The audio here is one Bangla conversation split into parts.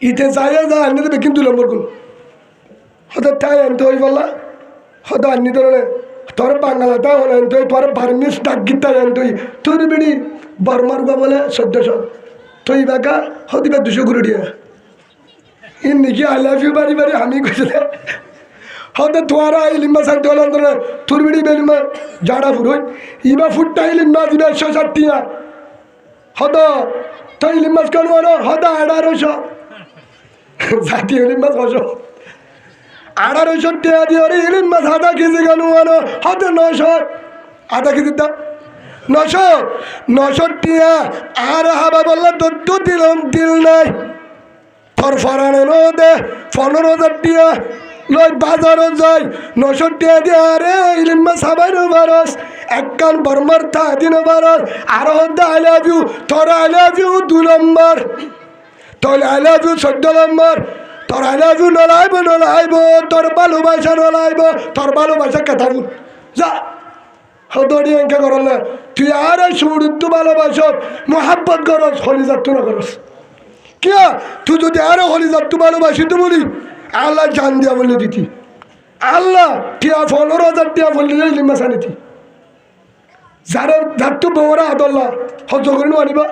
ইতে চাইয়া যা আনি দেবে কিন্তু নম্বর কোন হয়তো তাই আনতে হই বললা হয়তো আনি ধরনে তোর বাংলাটা হলে আনতে হই তোর বার্মিস ডাক গীতায় আনতে হই তোর বেড়ি বর্মারুবা বলে 1400 তুই বাকা হদিবা 200 করে দিয়া ইন নাকি আই লাভ ইউ বাড়ি বাড়ি আমি কইছে হয়তো তোরা ইলিম্বা সাইতে হলে আনতে তোর বেড়ি বেলিমা জাড়া ফুরোই ইবা ফুটটা ইলিম্বা দিবে 160 টিয়া হয়তো তো ইলিম্বাস কেন হয়তো 1800 জাতীয় ইলিম্বাস 1800 টাকা দিয়ে ইলিম মাছ আধা কেজি কেন হয়তো 900 আধা কেজি দাম 900 টাকা আর হাবা বললে তো দিলাম দিল নাই তোর ফরানো দে 15,000 টাকা লই বাজারও যাই 900 টাকা দিয়ে আরে ইলিম মাছ হাবাইনো বারস এক কান বর্মার থা দিন বারস আর হদ্দা আই লাভ ইউ তোর আই লাভ ইউ 2 নম্বর তোর আই লাভ ইউ 14 নম্বর তোর আই লাভ ইউ নলাইব তোর ভালোবাসা নলাইব তোর ভালোবাসা কেথাবু যা হদড়ি এঁকে করল তুই আর সুমৃদ্ধ ভালোবাস মোহাব্বত করস হলি যাত্তু না করস কিয়া তুই যদি আরো হলি যাত্তু ভালোবাসি তো বলি আল্লাহ জান দিয়া বলে দিতি আল্লাহ টিয়া 15,000 টিয়া বললি লিম্বাসা নিতি যারা যাত্তু বৌরা আদল্লা হজ করে আনিবা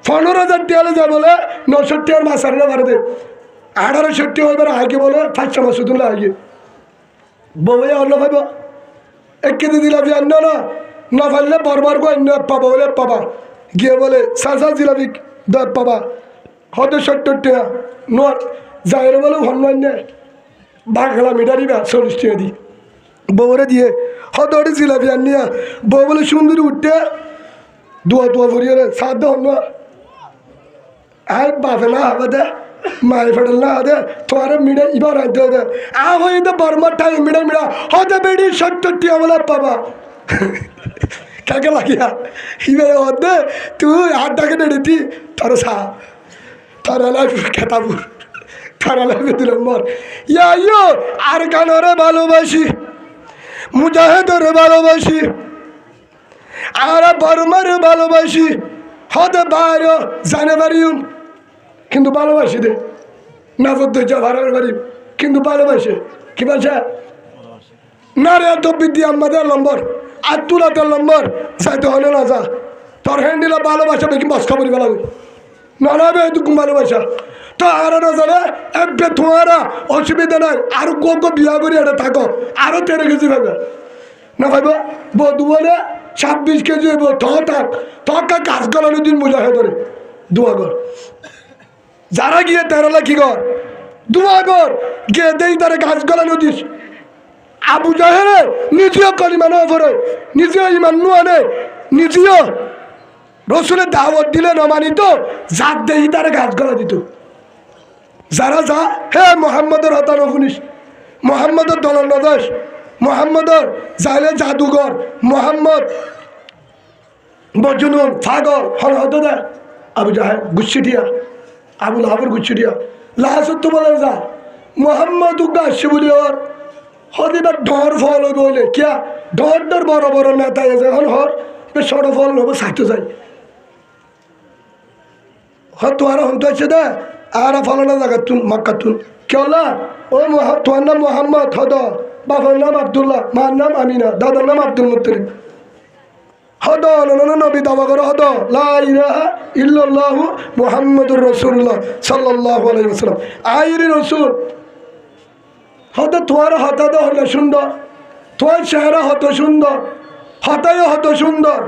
15,000 টিয়ালে যা বলে 900 টিয়ার মাসারে না ভারতে 1800 টিয়া এবার আগে বলে 500 মাস তুলে আগে বউয়ে অন্য ভাইব এক কেজি জিলাপি আন্য না ফাইলে বরবার গো অন্য পাবা বলে পাবা গিয়ে বলে সাসা জিলাপি পাবা হয়তো 70 টিয়া নোয়ার যাইরে বলে হন্যান্য বাঘলা মিটারিবা 40 টিয়া দি বউরে দিয়ে হয়তো ওটি জিলাপি আনিয়া বউ বলে সুন্দরী উঠতে দোয়া ভরিয়ে সাদ হন্য আর বাপে না হবে দে মায়ের ফেটল না দে তোমার মিডে ইবার আনতে হবে তো বর্মার টাইম মিডা হতে বেড়ি 70 টিয়া বলে পাবা কাকে লাগিয়া ইবে হতে তুই 8 টাকা নেড়েতি তোর সা তোর লাইফ খেতাবুর তোর লাইফ দিলাম মর ইয়ো আর গানরে ভালোবাসি মুজাহিদের ভালোবাসি আর বর্মার ভালোবাসি হতে বাইরে জানে পারিম কিন্তু ভালোবাসি দে না বলতে যা ভাড়ার বাড়ি কিন্তু ভালোবাসে কি বলছে না রে তো বিদ্যা আমাদের নম্বর আর তুলাতের নম্বর যাইতে হলে না যা তোর হ্যান্ডিলা ভালোবাসা দেখি মাছ খাবরি বেলা না না বে তুই ভালোবাসা তো আর না জানে একবে তোমারা অসুবিধা নাই আর গো বিয়া করি এটা থাকো আরো 13 কেজি ভাবে না ভাইব বধু বলে 26 কেজি হইব থাকা গাছ গলানো দিন বোঝা হয়ে ধরে দোয়া কর যারা গিয়ে 13 লাখ কি কর দোয়া কর গিয়ে দেই তারা গাছ গলানো দিস আবু জাহেলে নিজেও কলিমা না পড়ে নিজেও ইমান নুয়ানে নিজেও রসুলের দাওয়াত দিলে না মানিত জাত দেই তারা গাছ গলা দিত যারা যা হে মোহাম্মদের হতানো শুনিস মোহাম্মদের দলন নদাস মোহাম্মদের যাইলে জাদুঘর মোহাম্মদ বজনুন ফাগল হল হতো দে আবু জাহেল গুচ্ছিটিয়া আবুল হাবুর গুচ্ছিটিয়া লাসত্য বলে যা মোহাম্মদ উগা আসছে বলি ওর হদিবার ঢর ফল বলে কিয়া ঢর বড় বড় নেতা এসে এখন হর ছোট ফল নেবো সাইতে যাই তোমার হন্ত আছে দে আর ফলানো জায়গা তুন মাক্কা তুন কেলা ও তোমার নাম মোহাম্মদ হদ বাবার নাম আবদুল্লাহ মার নাম আমিনা দাদার নাম আব্দুল মুত্তালিব হদ নবী দাবা করো হদ লা ইলাহা ইল্লাল্লাহু মুহাম্মাদুর রাসূলুল্লাহ সাল্লাল্লাহু আলাইহি ওয়াসাল্লাম আইরি রাসূল হদ তোমার হতাদ হলে সুন্দর তোমার চেহারা হত সুন্দর হতায় হত সুন্দর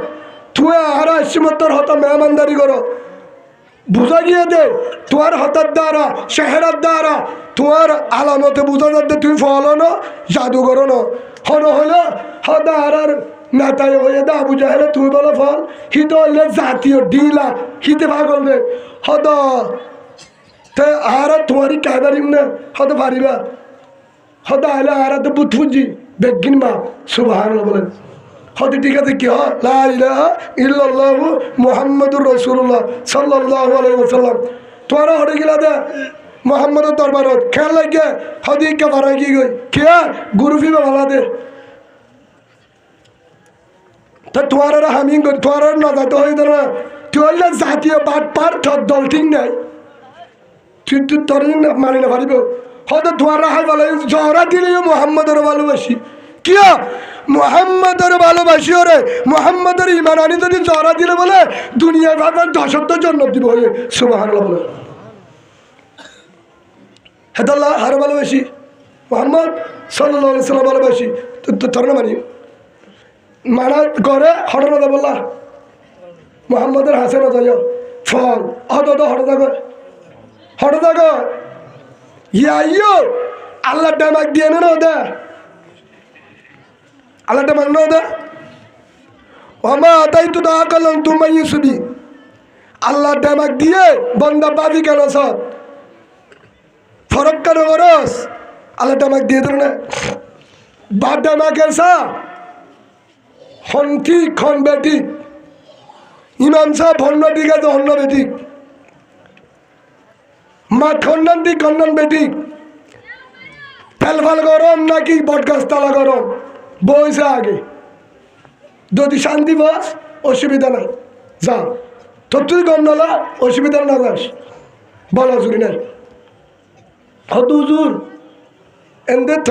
তুই আর আসিমতর হত মেহমানদারি করো বুঝা গিয়ে দে তোমার হতার দ্বারা চেহারার দ্বারা তোমার আলামতে বুঝা যাতে তুমি ফলো না জাদু করো না হন হলো হদা আর নেতায় হয়ে দা বুঝা হলে তুমি বলো ফল হিতে হলে জাতীয় ডিলা হিতে ভাগল রে হদ তে আর তোমারই কায়দারিম না হতে পারিবা হদা হলে আর তো বুথ বুঝি বেগিন মা সুবহানাল্লাহ বলেন হতে ঠিক আছে কি লা ইলাহা ইল্লাল্লাহু মুহাম্মাদুর রাসূলুল্লাহ সাল্লাল্লাহু আলাইহি ওয়াসাল্লাম তোরা হড়ে গিলা দে মুহাম্মাদের দরবারত খেয়াল লাগে হদি কে বাড়াই গই কে গুরুফি ভালা দে তা তোরা হামিং কর তোরা না যাতে হই না তুই জাতীয় বাট পার দল ঠিক নাই তুই তোর মানি না পারিব হয়তো তোমার রাহাই ভালো জহরা দিলেও মোহাম্মদের ভালোবাসি কিয়া মোহাম্মদের ভালোবাসি ওরে মোহাম্মদের ইমান আনি যদি জহরা দিলে বলে দুনিয়ায় ভাবেন দশত্ব জন্ম দিব হয়ে সুবহানাল্লাহ বলে হেদাল্লাহ হার ভালোবাসি মোহাম্মদ সাল্লাল্লাহু আলাইহি সাল্লাম ভালোবাসি তো তোর না মানি মানা করে হঠাৎ না বললা মোহাম্মদের হাসে না যাই ফল হঠাৎ হঠাৎ ইয়ো আল্লাহ ডামাক দিয়ে না ওদা আল্লাহ ডামাক না ওদা ওমা তাই তো দা করলাম তোমায় সুবি আল্লাহ ডামাক দিয়ে বন্দা বাদি কেন সব ফরক কেন করস আল্লাহ ডামাক দিয়ে তোর না বা ডামাকের সা হন্তি খন বেটি ইমাম সাহেব হন্য ঠিক আছে হন্য বেটি মা খন্ডন দি খন্ডন বেটি ফেলফাল গরম নাকি বটগাছ তালা গরম বইসা আগে যদি শান্তি বাস অসুবিধা নাই যা তোর তুই গম নালা অসুবিধা না যাস বলা জুড়ি নাই হত হুজুর এনদে থ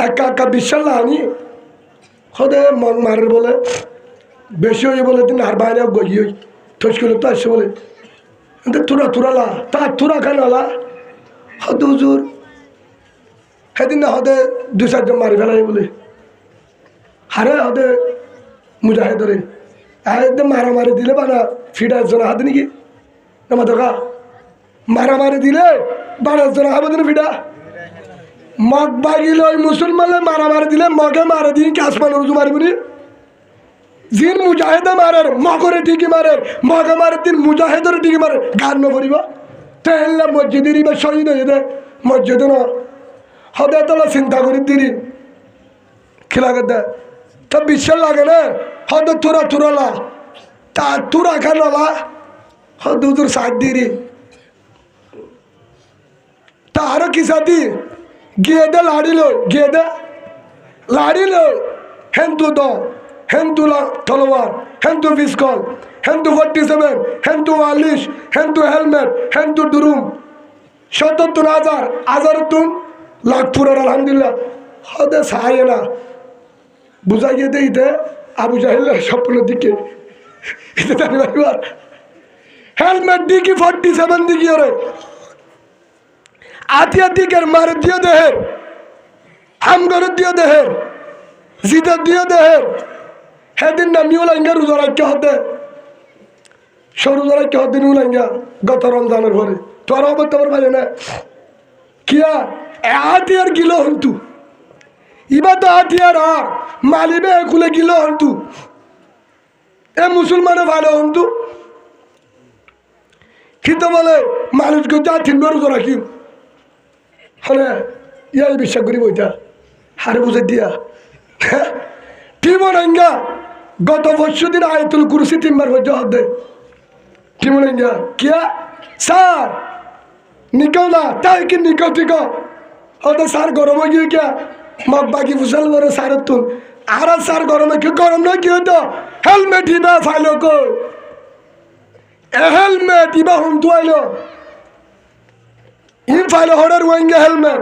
একা একা বিশ্বাস লাহানি হদে মন মারের বলে বেশি হয়ে বলে দিন আর বাইরে গই হই থসকুলে তো আসছে বলে তুরা তুরালা তা তুরা খানালা হদ হুজুর সেদিন না হদে দুই চারজন মারি ফেলাই বলে হারে হদে মুজাহিদরে একদম মারামারি দিলে বানা ফিটা একজন হাত নাকি না ধোকা মারামারি দিলে বানা একজন হাত ফিটা মগ বাগিল ওই মুসলমানে মারামারি দিলে মগে মারে দিন কি আসমান রুজু মারিবনি জিন মুজাহিদে মারের মগরে ঠিকই মারের মগে মারে দিন মুজাহিদের ঠিকই মারে গান ন পড়িব তেহলে মসজিদের বা শহীদ হয়ে দে মসজিদ ন হদে তোলা চিন্তা করি দিরি খিলাকে দে তো বিশ্বাস লাগে না হদ তুরা তুরালা তা তুরা খানলা হদ হুজুর সাথ দিরি তা আরো কি সাথী গিয়ে দে লাড়িল গিয়ে দে লাড়িল হেন্দু দ হেন্দু তলোয়ার হেন্দু পিস্তল হেন্দু 47 হেন্দু 44 হেন্দু হেলমেট হেন্দু ডুরুম ৭৭,০০০ হাজার তুম লাখ পুরার আলহামদুলিল্লাহ হদে সাহায্য না বুঝাই গিয়ে দিতে আবু জাহেলের স্বপ্নের দিকে হেলমেট দিকে 47 দিকে ওরে আতিয়া দিকের মার দিয়ে দেহের হামগর দিয়ে দেহের জিদের দিয়ে দেহের সেদিন না মিউলাইঙ্গা রোজা রাখতে হতে সরোজা রাখতে হতে মিউলাইঙ্গা গত রমজানের ঘরে তোর অবত্যবর পারে না কিয়া আতিয়ার গিলো হন্তু ইবা তো আতিয়ার আর মালিবে একুলে গিলো হন্তু এ মুসলমানে ভালো হন্তু কিন্তু বলে মানুষকে যা তিনবার রোজা রাখি হ্যাঁ ইয়াই বিশ্বাস করি বইটা হারে বুঝে দিয়া টিমনাঙ্গা গত বছর দিন আয়তুল কুরসি 3 বার হইতে হবে টিমনাঙ্গা কিয়া স্যার নিকো না তাই কি নিকো টিকো হতে স্যার গরম হয়ে গিয়ে কিয়া মগ বাকি ফুসল বড় স্যার তুন আর স্যার গরমে কি গরম না কি হতো helmet Iba ফাইলো co helmet Iba hmm তুয়াইলো in ফাইলো হড়ার ওয়াঙ্গা helmet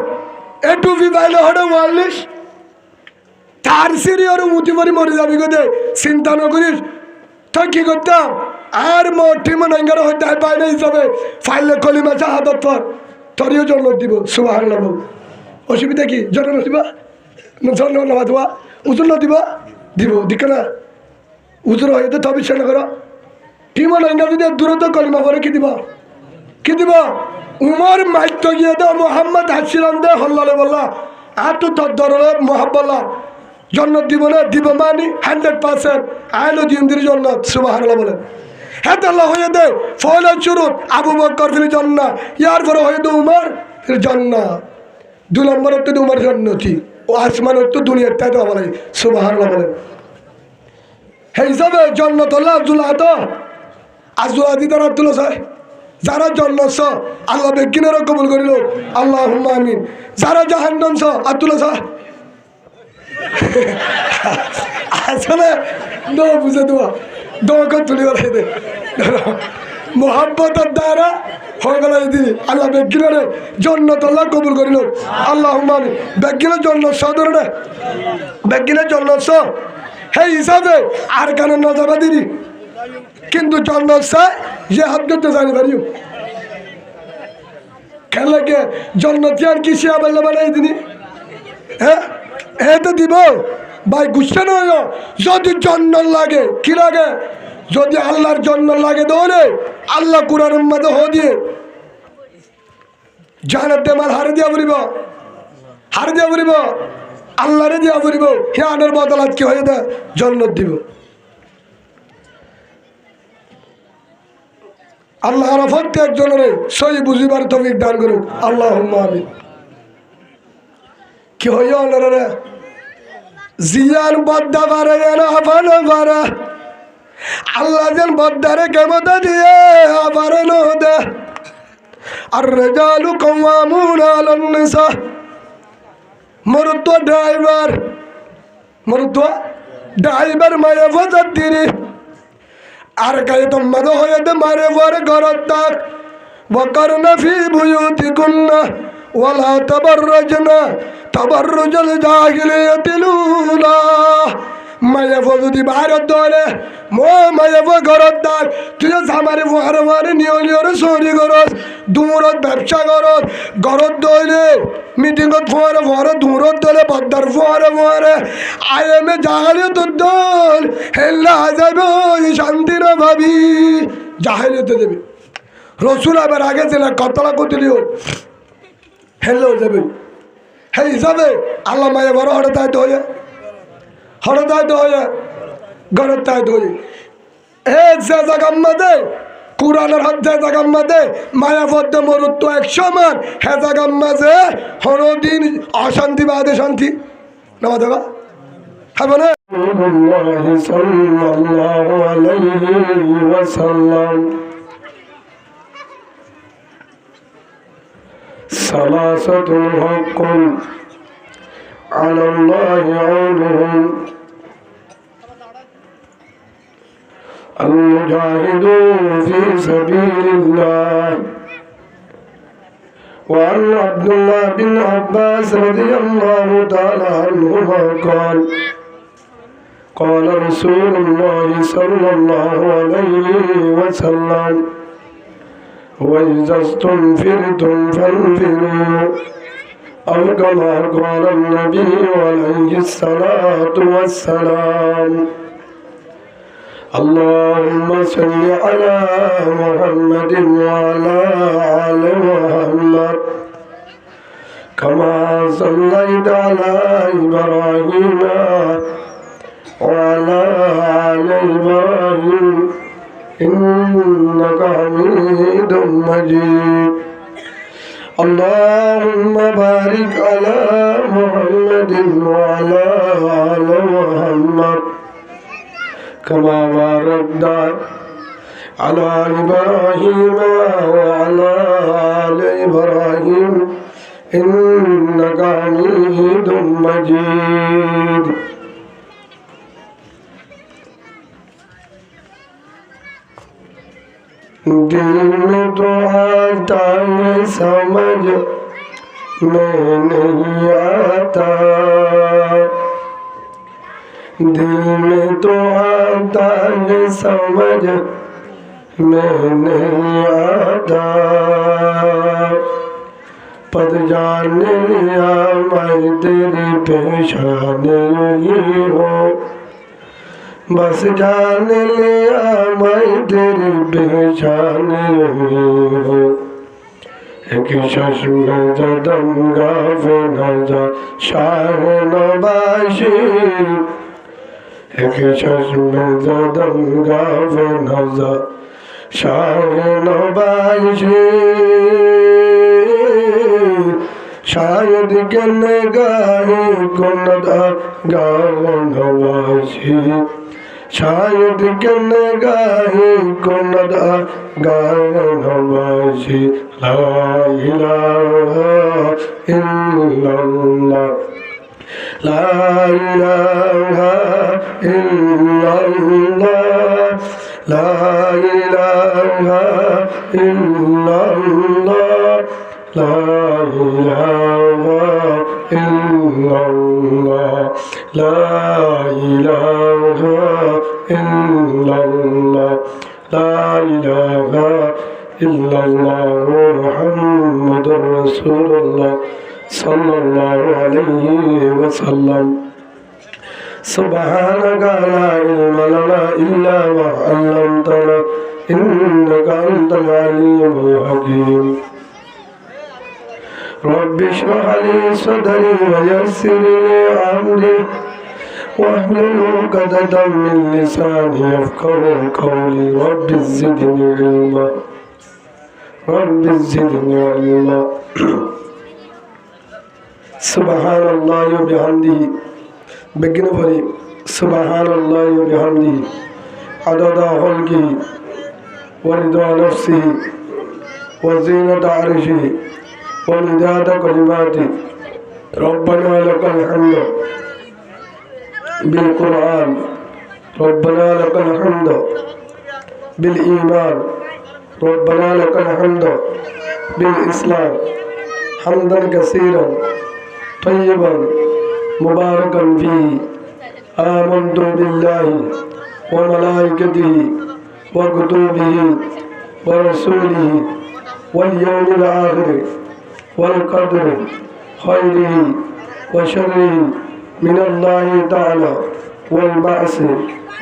এ টুপি ফাইলো হড়া 44 তার সিরি ওর মুতি পরি মরে যাবি গো দে চিন্তা না করিস তো কি করতাম আর মোটি মনাঙ্গার হইতে বাইরে হিসাবে ফাইলে কলিমা শাহাদাত পর তোরিও জন্ম দিব সুবহানাল্লাহ বল অসুবিধা কি জন্ম দিবা জন্ম না দিবা উজুর না দিবা দিব দিকে না উজুর হইতে তো বিশ্বাস না করো কি মনাঙ্গা যদি দূরত কলিমা পরে কি দিবা কি দিব উমর মাইত গিয়ে দে মোহাম্মদ হাসিলাম দে হল্লালে বললা আর তো তোর দরলে মোহাব্বল্লা জন্নত দিব না দিব মানি 100% আইলো দিনদের জন্নত সুবহানাল্লাহ বলেন হ্যাঁ আল্লাহ হয়ে দে ফয়লা শুরুত আবু বকর ফিল জান্নাহ ইয়ার পরে হয়ে দে উমর ফিল জান্নাহ 2 নম্বর তো উমর জান্নতি ও আসমান তো দুনিয়ার তাই তো বলে সুবহানাল্লাহ বলেন হে হিসাবে জান্নাত আল্লাহ আব্দুল্লাহ তো আব্দুল্লাহ দিদার আব্দুল্লাহ সাহেব যারা জন্নত আল্লাহ বেকিনের কবুল করিল আল্লাহুম্মা আমিন যারা জাহান্নাম আব্দুল্লাহ সাহেব আসলে নো বুঝে দেওয়া দোয়া তুলি বলাই দে মোহাব্বতের দ্বারা হয়ে গেল এদিন আল্লাহ বেগিনের জন্নত আল্লাহ কবুল করিল আল্লাহ বেগিনের জন্য সদরে বেগিনের জন্য সেই হিসাবে আর কেন নজবা দিদি কিন্তু জন্ম চাই যে হাত করতে জানি পারিও খেলাকে জন্নতি আর কি শিয়া বললে বানাই দিনি হ্যাঁ হ্যাঁ তো দিব ভাই গুছতে নয় যদি জন্ম লাগে কি লাগে যদি আল্লাহর জন্য লাগে দৌড়ে আল্লাহ কুরআনের মধ্যে হো দিয়ে জান্নাতে মাল হারে দিয়া পড়িব আল্লাহরে দিয়া পড়িব হিয়ানের বদলাত কি হয়ে দেয় জন্নত দিব আল্লাহ প্রত্যেকজনের সহি বুঝিবার তৌফিক দান করুন আল্লাহুম্মা আমিন কি হইয়া ওনারা জিয়ান বদ্দা পারে না আফানো পারে আল্লাহ যেন বদ্দারে কেমতা দিয়ে আবারে নদে আর রেজালু কওয়ামুন আলান নিসা মরুত ড্রাইভার মায়া ফজাত দিরি আর গায়ে তো মদ হয়ে দে মারে পরে ঘরত তাক বকরনা ফি বুয়ুতিকুন্না ওয়ালা তাবাররাজনা তাবাররুজাল জাহিলিয়াতিল উলা মায়া ফজুদি বাইরত দলে মো মায়া ফ ঘরত তাক তুই জামারে ওয়ারে নিয়লিয়রে চুরি করস দূরত ব্যবসা করস ঘরত দলে মিটিংত ফোয়ারে দূরত দলে বদ্দার ফোয়ারে আইএমএ জাহালিয়ত দল হেল্লা যাবে শান্তি না ভাবি জাহালিয়ত দেবে রসুল আবার আগে ছিল কতলা কতলিও হেল্লো যাবে হে হিসাবে আল্লাহ মায়া বড় হঠাৎ হয়ে ঘরের তাই ধরে এ যে জাগাম্মাদে কুরআনের হাত যে জাগাম্মাদে মায়াবদ্ধ মরুত্ব 100 মান হে জাগাম্মাজে হরদিন অশান্তি বাদে শান্তি নামা দেবা হবে না সাল্লাল্লাহু আলাইহি ওয়াসাল্লাম সালাসাতুল হাক্কুন على الله عونهم المجاهدون في سبيل الله وعن عبد الله بن عباس رضي الله تعالى عنهما قال قال رسول الله صلى الله عليه وسلم وإذا استنفرتم فانفروا أو كما قال النبي عليه الصلاة والسلام اللهم صل على محمد وعلى آل محمد كما صليت على إبراهيم وعلى آل إبراهيم إنك حميد مجيد اللهم بارك على محمد وعلى آل محمد كما باركت على إبراهيم وعلى آل إبراهيم إنك حميد مجيد दिल में तो आता है समझ में नहीं आता दिल में तो आता है समझ में नहीं आता पद जान लिया मैं तेरी पेशान नहीं हो बस जान लिया मैं तेरी पहचान हो एक चश्म जदम गावे नजा शाह नबाशी एक चश्म जदम गावे नजा शाह नबाशी शायद के नगाहे को नदा गावे नवाशी शायद के नगाहे को नदा गावे नवाशी ला इलाहा इल्लल्लाह ला इलाहा इल्लल्लाह ला इलाहा ইলাহা ইল্লাল্লাহ লা ইলাহা ইল্লাল্লাহ লা ইলাহা ইল্লাল্লাহ লা ইলাহা ইল্লাল্লাহ মুহাম্মাদুর রাসূলুল্লাহ সাল্লাল্লাহু আলাইহি ওয়াসাল্লাম سبحانك لا علم لنا إلا ما علمتنا إنك أنت العليم الحكيم رب اشرح لي صدري ويسر لي أمري واحلل عقدة من لساني يفقهوا قولي رب زدني علما رب زدني علما سبحان الله وبحمده বিজ্ঞানী পড়ি সুবহানাল্লাহি ওয়া বিহামদিহি আদাদা খালকি ওয়া রিদা নাফসিহি ওয়া জিনাতা আরশিহি ওয়া মিদাদা কালিমাতি রব্বানা লাকাল হামদু বিল কুরআন রব্বানা লাকাল হামদু বিল ঈমান রব্বানা লাকাল হামদু বিল ইসলাম হামদান কাসীরান তাইয়িবান مباركا فيه آمنت بالله وملائكته وكتبه ورسوله واليوم الآخر والقدر خيره وشره من الله تعالى والبعث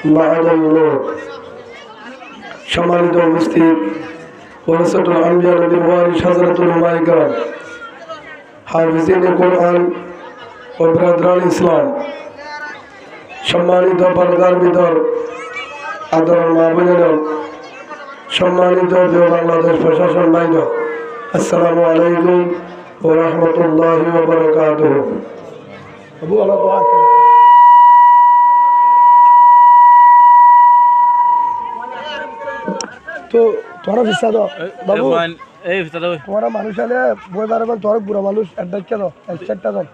بعد الموت সম্মানিত উপস্থিত ওয়ারাসাতুল আম্বিয়া নবীর ওয়ারিস হযরতুল উলামায়ে কেরাম হাফিজিনে কোরআন ও ব্রাদারান ইসলাম সম্মানিত পর্দার ভিতর আদরের মা বোনেরা সম্মানিত বাংলাদেশ প্রশাসন ভাইরা আসসালামু আলাইকুম ওয়া রাহমাতুল্লাহি ওয়া বারাকাতুহু আবু আলা দোয়া তো তোরা ভিসা দাও বাবু এই ভিসা দাও তোরা মানুষ আলে বই বারবার তোরা বুড়া মানুষ অ্যাড্রেস কেন সেটটা দাও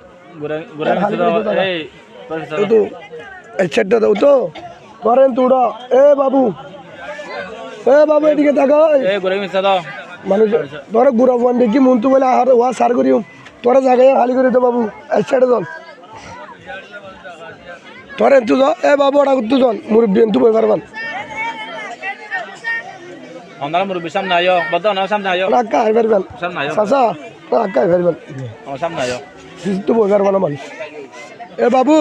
বাবু এদিকে মানুষ তোরা গুড়া ফোন দেখি মন্তু বলে আর ওয়া সার করি তোরা জায়গায় হালি করে দো বাবু একসাথে দল তোরা তু এ বাবু ওটা করতে চল মুরব্বী তু বই পারবান মুরব্বী সামনে আয়ো বদ্ধ না সামনে আয়ো রাক্কা হাই পারবেন চাচা রাক্কা হাই পারবেন সামনে আয়ো তো বই পারবান মানুষ এ বাবু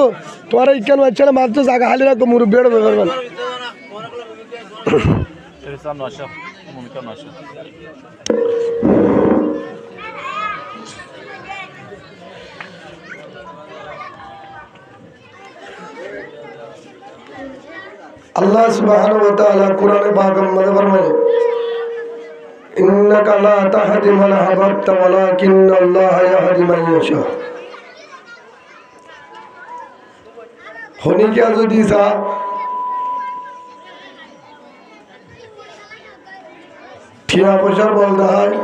তোরা ইকান বাচ্চা মাছ তো জায়গা হালি রাখবো মুরব্বী বই পারবেন আল্লাহ সুবহানাহু ওয়া তাআলা কোরআনে পাকের মধ্যে ফরমায় ইন্নাকা লা তাহদি মান আহবাবতা ওয়ালাকিন্নাল্লাহা ইয়াহদি মান ইয়াশা হনি কে যদি সা ঠিয়া পয়সার বলতে হয়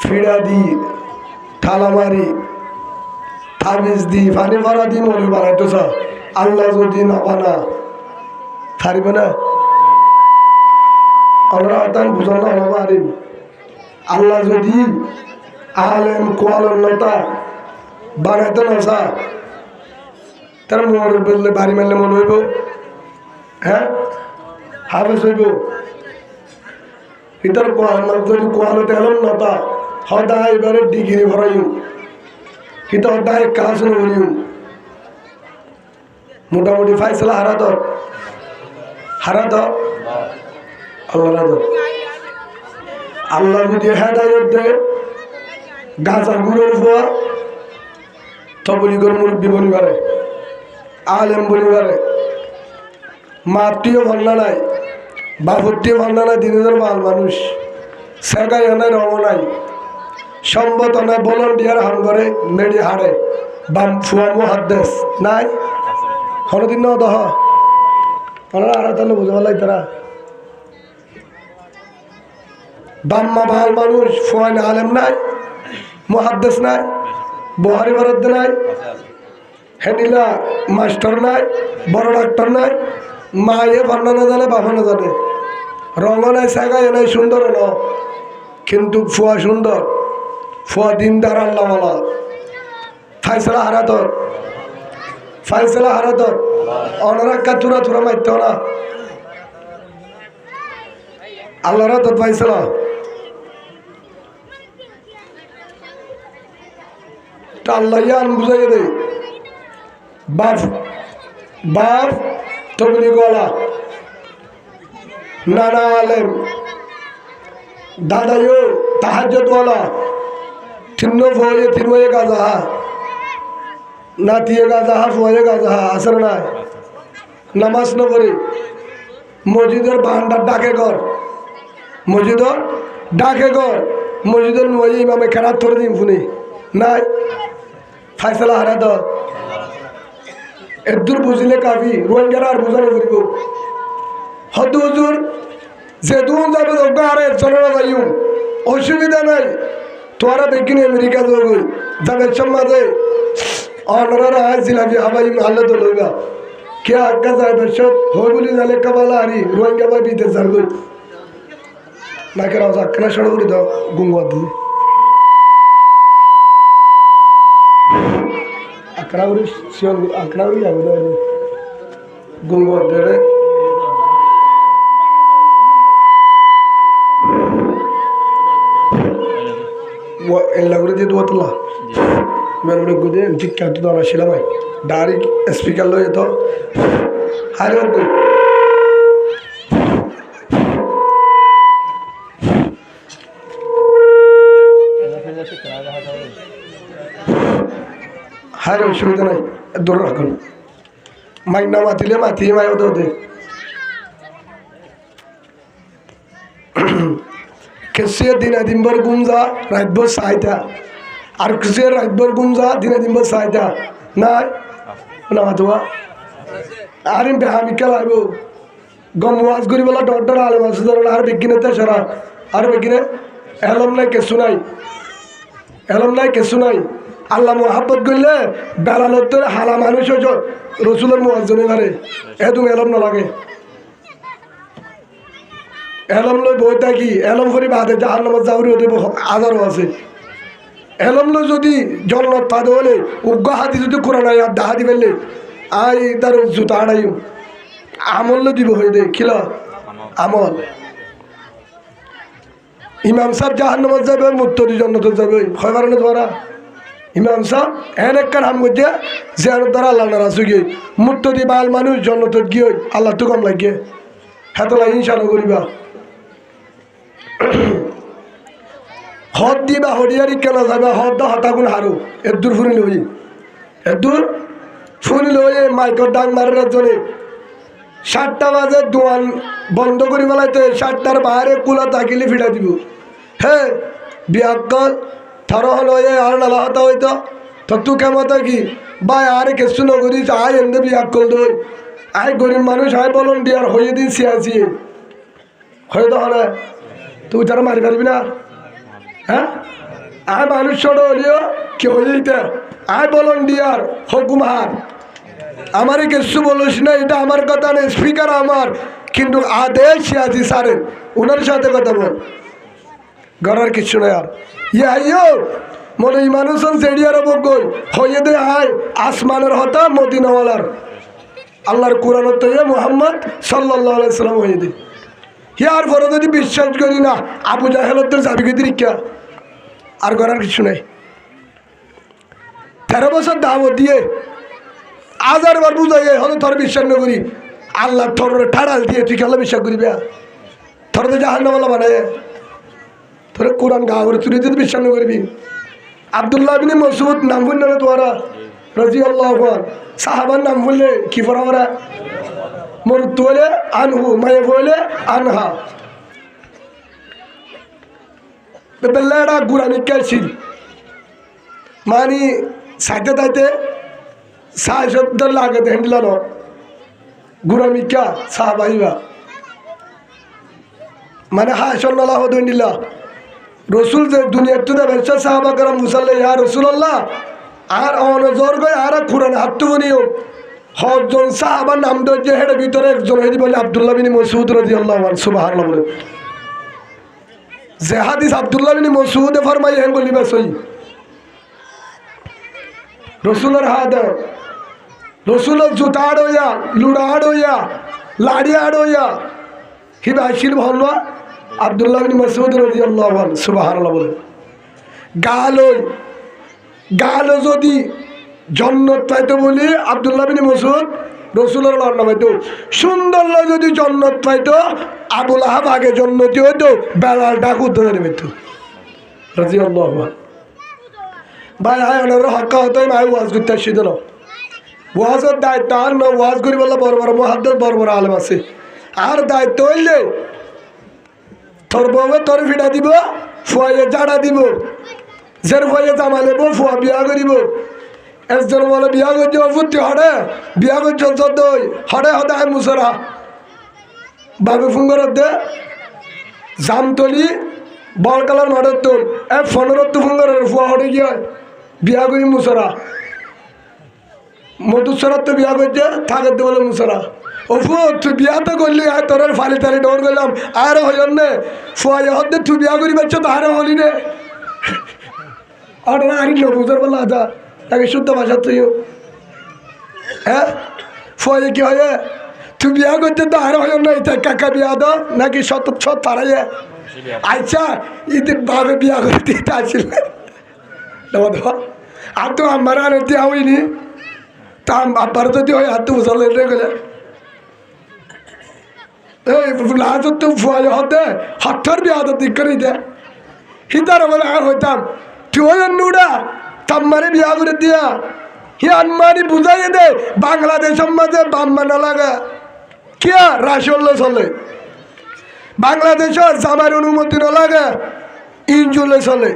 ফিড়া দি ঠালা মারি থামিজ দি পানি ভরা দি মরি বানাইতো সা আল্লাহ যদি না বানা ছাড়িবে না আমরা আতান বুঝানো হবো আরিম আল্লাহ যদি আলেম কোয়ালন্নতা বানাইতে না সা তার মনে বললে বাড়ি মারলে মনে হইব হ্যাঁ হাফেজ হইব ইতার যদি কোয়ালতে এলাম নতা হদায় এবারে ডিগ্রি ভরাইম কিন্তু হদায় ক্লাস নড়িম মোটামুটি ফাইসলা হারাত আল্লাহ যদি হেদায়ত দেয় গাঁজা গুড়ের ফোয়া তবলিগর মুরব্বী বলি পারে আলেম বলি পারে মাতৃও ভান্না নাই বাপত্রিও ভান্না নাই দিনের মাল মানুষ সেগাই নাই রম নাই সম্বত নাই ভলান্টিয়ার হাম করে মেডি হাড়ে বাম ফুয়া মুহাদ্দিস নাই হরদিন ন দহ ওনারা আর তাহলে বুঝে ভালো তারা বাম্মা ভাল মানুষ ফুয়ান আলেম নাই মুহাদ্দিস নাই বুহারি বরদ নাই হেনিলা মাস্টার নাই বড় ডাক্তার নাই মায়ে ভান্না না জানে বাবা না জানে রঙ নাই সাগায় নাই সুন্দর ন কিন্তু ফুয়া সুন্দর ফুয়া দিনদার আল্লাহওয়ালা ফাইসলা হারাতর ফাইসলা হারাতর অনরাক্কা তুরা তুরা মারতে না আল্লাহর তো ফাইসলা তা আল্লাহ ইয়ান বুঝাই দে বাপ বাপ তবলি গলা নানা আলেম দাদাইও তাহাজ্জুদ ওয়ালা তিন্ন ফয়ে তিনয়ে গাজাহা না তিয়ে গাজাহা ফয়ে গাজাহা আসর না নামাজ ন পড়ে মসজিদের বারান্দার ডাকে ঘর মসজিদের ডাকে ঘর মসজিদের নয় ইমামে খেলার ধরে দিন ফুনি নাই ফাইসলা হারা দ এদুর বুঝলে কাফি রোহিঙ্গারা আর বুঝানো করিব হদ হুজুর যে দুন যাবে যোগ্য আরে চলনা যাইও অসুবিধা নাই তোরা বেকিনে আমেরিকা যাবো যাবে সমাজে অনরা আজ জিলাপি হাবাই আল্লাহ তো লইবা কে আজ্ঞা যায় বেশত হয় বলি জালে কাবালা হারি রোহিঙ্গা ভাই বিদেশ যার গই নাকের আওয়াজ আক্কানা সড়ো করে দাও গুঙ্গা দিয়ে আক্কানা করে শিওন আক্কানা করে যাবো দাও গুঙ্গা দিয়ে এলা করে দিয়ে দোয়াতলা মেরে মেরে গুদে ঠিক কাটতে দাও না শিলামাই ডাইরেক্ট স্পিকার লয়ে তো হারে ওকে হারে অসুবিধা নাই দূর রাখুন মাইক না মাতিলে মাতিয়ে মায় ওদের দে কেসিয়ে দিনা দিনভর গুমজা রাতভর সাইতা আর কেসিয়ে রাতভর গুমজা দিনা দিনভর সাইতা নাই না মাতোয়া আরে বেহামিকা লাগব গম ওয়াজ করি বলা ডর আলে মাছ ধর আর বেগিনে তে সারা আর বেগিনে এলম নাই কেসু নাই এলম নাই কেসু নাই আল্লাহ মোহাব্বত করলে বেলালত্তর হালা মানুষ রসুলের মোয়াজ্জনে পারে এ তুমি এলম না লাগে এলম লই বই থাকি এলম করি বাদে জাহান নামাজ যাওয়ারি হতে আজারও আছে এলম লই যদি জন্নত পাদে হলে উগ্র হাতি যদি কোরআন আর ডাহাতি ফেললে আই তার জুতা আড়াইম আমল দিব হয়ে দে খিল আমল ইমাম সাহেব জাহান নামাজ যাবে মুত্তরি জন্নত যাবে হয় কারণে তোমারা ইমাম সাহেব এন একটা নাম করছে যে দ্বারা আল্লাহ নারাজ গিয়ে মুত্তরি বাল মানুষ জন্নত গিয়ে আল্লাহ তো কম লাগে হেতলা ইনশাল্লাহ করিবা হদ দিবা হরিয়ারি কেন যাবে হদ দা হঠাগুন হারো এদূর ফুরি লই এদূর ফুরি লই মাইকর ডাং মারার জন্য 7টা বাজে দোয়ান বন্ধ করি বেলাইতে 7টার বাইরে কুলা তাকিলে ফিটা দিব হে বিয়াক্কল থর হল আর নালা হতা হইতো তো তু কেমন কি ভাই আরে কেসু নগরিস আয় এনে বিয়াক্কল দই আয় গরিব মানুষ আয় বলুন ডিয়ার হয়ে দিন সিয়াছি হয়ে তো হলে তুই তারা মারি পারবি না হ্যাঁ আয় মানুষ ছোট হলিও কি হয়ে যেতে আয় বলুন ডিয়ার হুকুম হার আমারে কিছু বলিস না এটা আমার কথা না স্পিকার আমার কিন্তু আদেশ সিয়াছি সারেন ওনার সাথে কথা বল গড়ার কিছু নাই আর ইয়ো মনে এই মানুষ জেডিয়ার বগল হয়ে দে আয় আসমানের হতা মদিনাওয়ালার আল্লাহর কোরআন তো মুহাম্মদ সাল্লাল্লাহু আলাইহি সাল্লাম হয়ে দে ইয়ার পরে যদি বিশ্বাস করি না আবু জাহেলদের যাবি কি দীক্ষা আর করার কিছু নাই 13 বছর দাওয়াত দিয়ে 1000 বার বুঝাইয়ে হলো তোর বিশ্বাস না করি আল্লাহ তোর ঠাড়াল দিয়ে তুই খেলা বিশ্বাস করিবে তোর তো জাহান্নামওয়ালা বানায় তোর কোরআন গাওয়ার তুই যদি বিশ্বাস না করবি আব্দুল্লাহ বিন মাসউদ নাম বললে না তোরা রাদিয়াল্লাহু আনহু সাহাবার নাম বললে কি পড়া ওরা মরুত বলে আনহু মায়ে বলে আনহা বেল্লাড়া গুরানি কেছিল মানি সাইতে তাইতে সাহায্য লাগে হ্যান্ডলানো গুরামিকা সাহাবাইবা মানে হাসন্নালা হদিল্লা রসুল যে দুনিয়ার তো দেবে সাহাবা করাম মুসাল্লা ইয়া রসুল্লাহ আর অনজর গয় আর খুরান হাত বনিও হজন সাহাবার নাম ধরে হেডে ভিতরে একজন হয়ে বলে আব্দুল্লাহ বিন মাসউদ রাদিয়াল্লাহু আনহু সুবহানাল্লাহ বলে যে হাদিস আব্দুল্লাহ বিন মাসউদ ফরমাই হেন বলিবা সই রসুলের হাত রসুলের জুতা আড়ইয়া লুড়া আড়ইয়া লাড়ি আড়ইয়া হিবা আসিল ভাল্লা আব্দুল্লাহ বিন মাসউদ রাদিয়াল্লাহু আনহু সুবহানাল্লাহ বলে গালো যদি জন্নত পাইতো বলি আব্দুল্লাহ বিন মাসউদ রসুলের বর্ণনা পাইতো সুন্দর যদি জন্নত পাইতো আবুল আহাব আগে জন্নতি হইতো বেলাল ডাক উদ্ধরে পেতো রাদিয়াল্লাহু আনহু ভাই হাই ওনার হক্কা হতো আমি ওয়াজ করতে আসছি তো ওয়াজের দায়িত্ব আর না ওয়াজ করি বললে বড় বড় মহাদ্দের বড় বড় আলেম আছে আর দায়িত্ব হইলে তোর বউয়ে তোর ফিটা দিব ফুয়াইয়ে জাড়া দিব জের ফুয়াইয়ে জামা নেব ফুয়া বিয়া করিব একজন বলে বিয়া করছি অফুর্তি হরে বিয়া করছ দই হরে হদায় মুসরা বাবু ফুঙ্গর দে জামতলি বলকালার মাঠের তোল 15 ফুঙ্গরের ফুয়া হরে গিয়ে বিয়া করি মুসরা মধুসরাত তো বিয়া করছে থাকতে বলে মুসরা অফু তুই বিয়া তো করলি আর তোর ফালি তালি ডর করলাম আর হইল নে ফুয়া হতে তুই বিয়া করি পারছ তো আরো হলি নে আর আনিল বুঝার বললা আদা তাকে শুদ্ধ ভাষা তুই হ্যাঁ ফুয়া কি হয় তুই বিয়া করতে তো আরো হইল না এটা কাকা বিয়া দাও নাকি শত শত পারাইয়া আচ্ছা ইতে ভাবে বিয়া করতে আসছিল আর তো আমার আর এতে হয়নি তা আব্বার যদি হয় আর তো বুঝাল গেলে লাজ তো ফুয়া হতে হঠাৎ বিয়া তো দিক করে দে হিতার বলে আর হইতাম তুই নুডা তাম্মারে বিয়া করে দিয়া হি আনমানি বুঝাই দে বাংলাদেশের মাঝে বাম্মা না লাগা কিয়া রাসল্য চলে বাংলাদেশের জামার অনুমতি না লাগে ইনজুলে চলে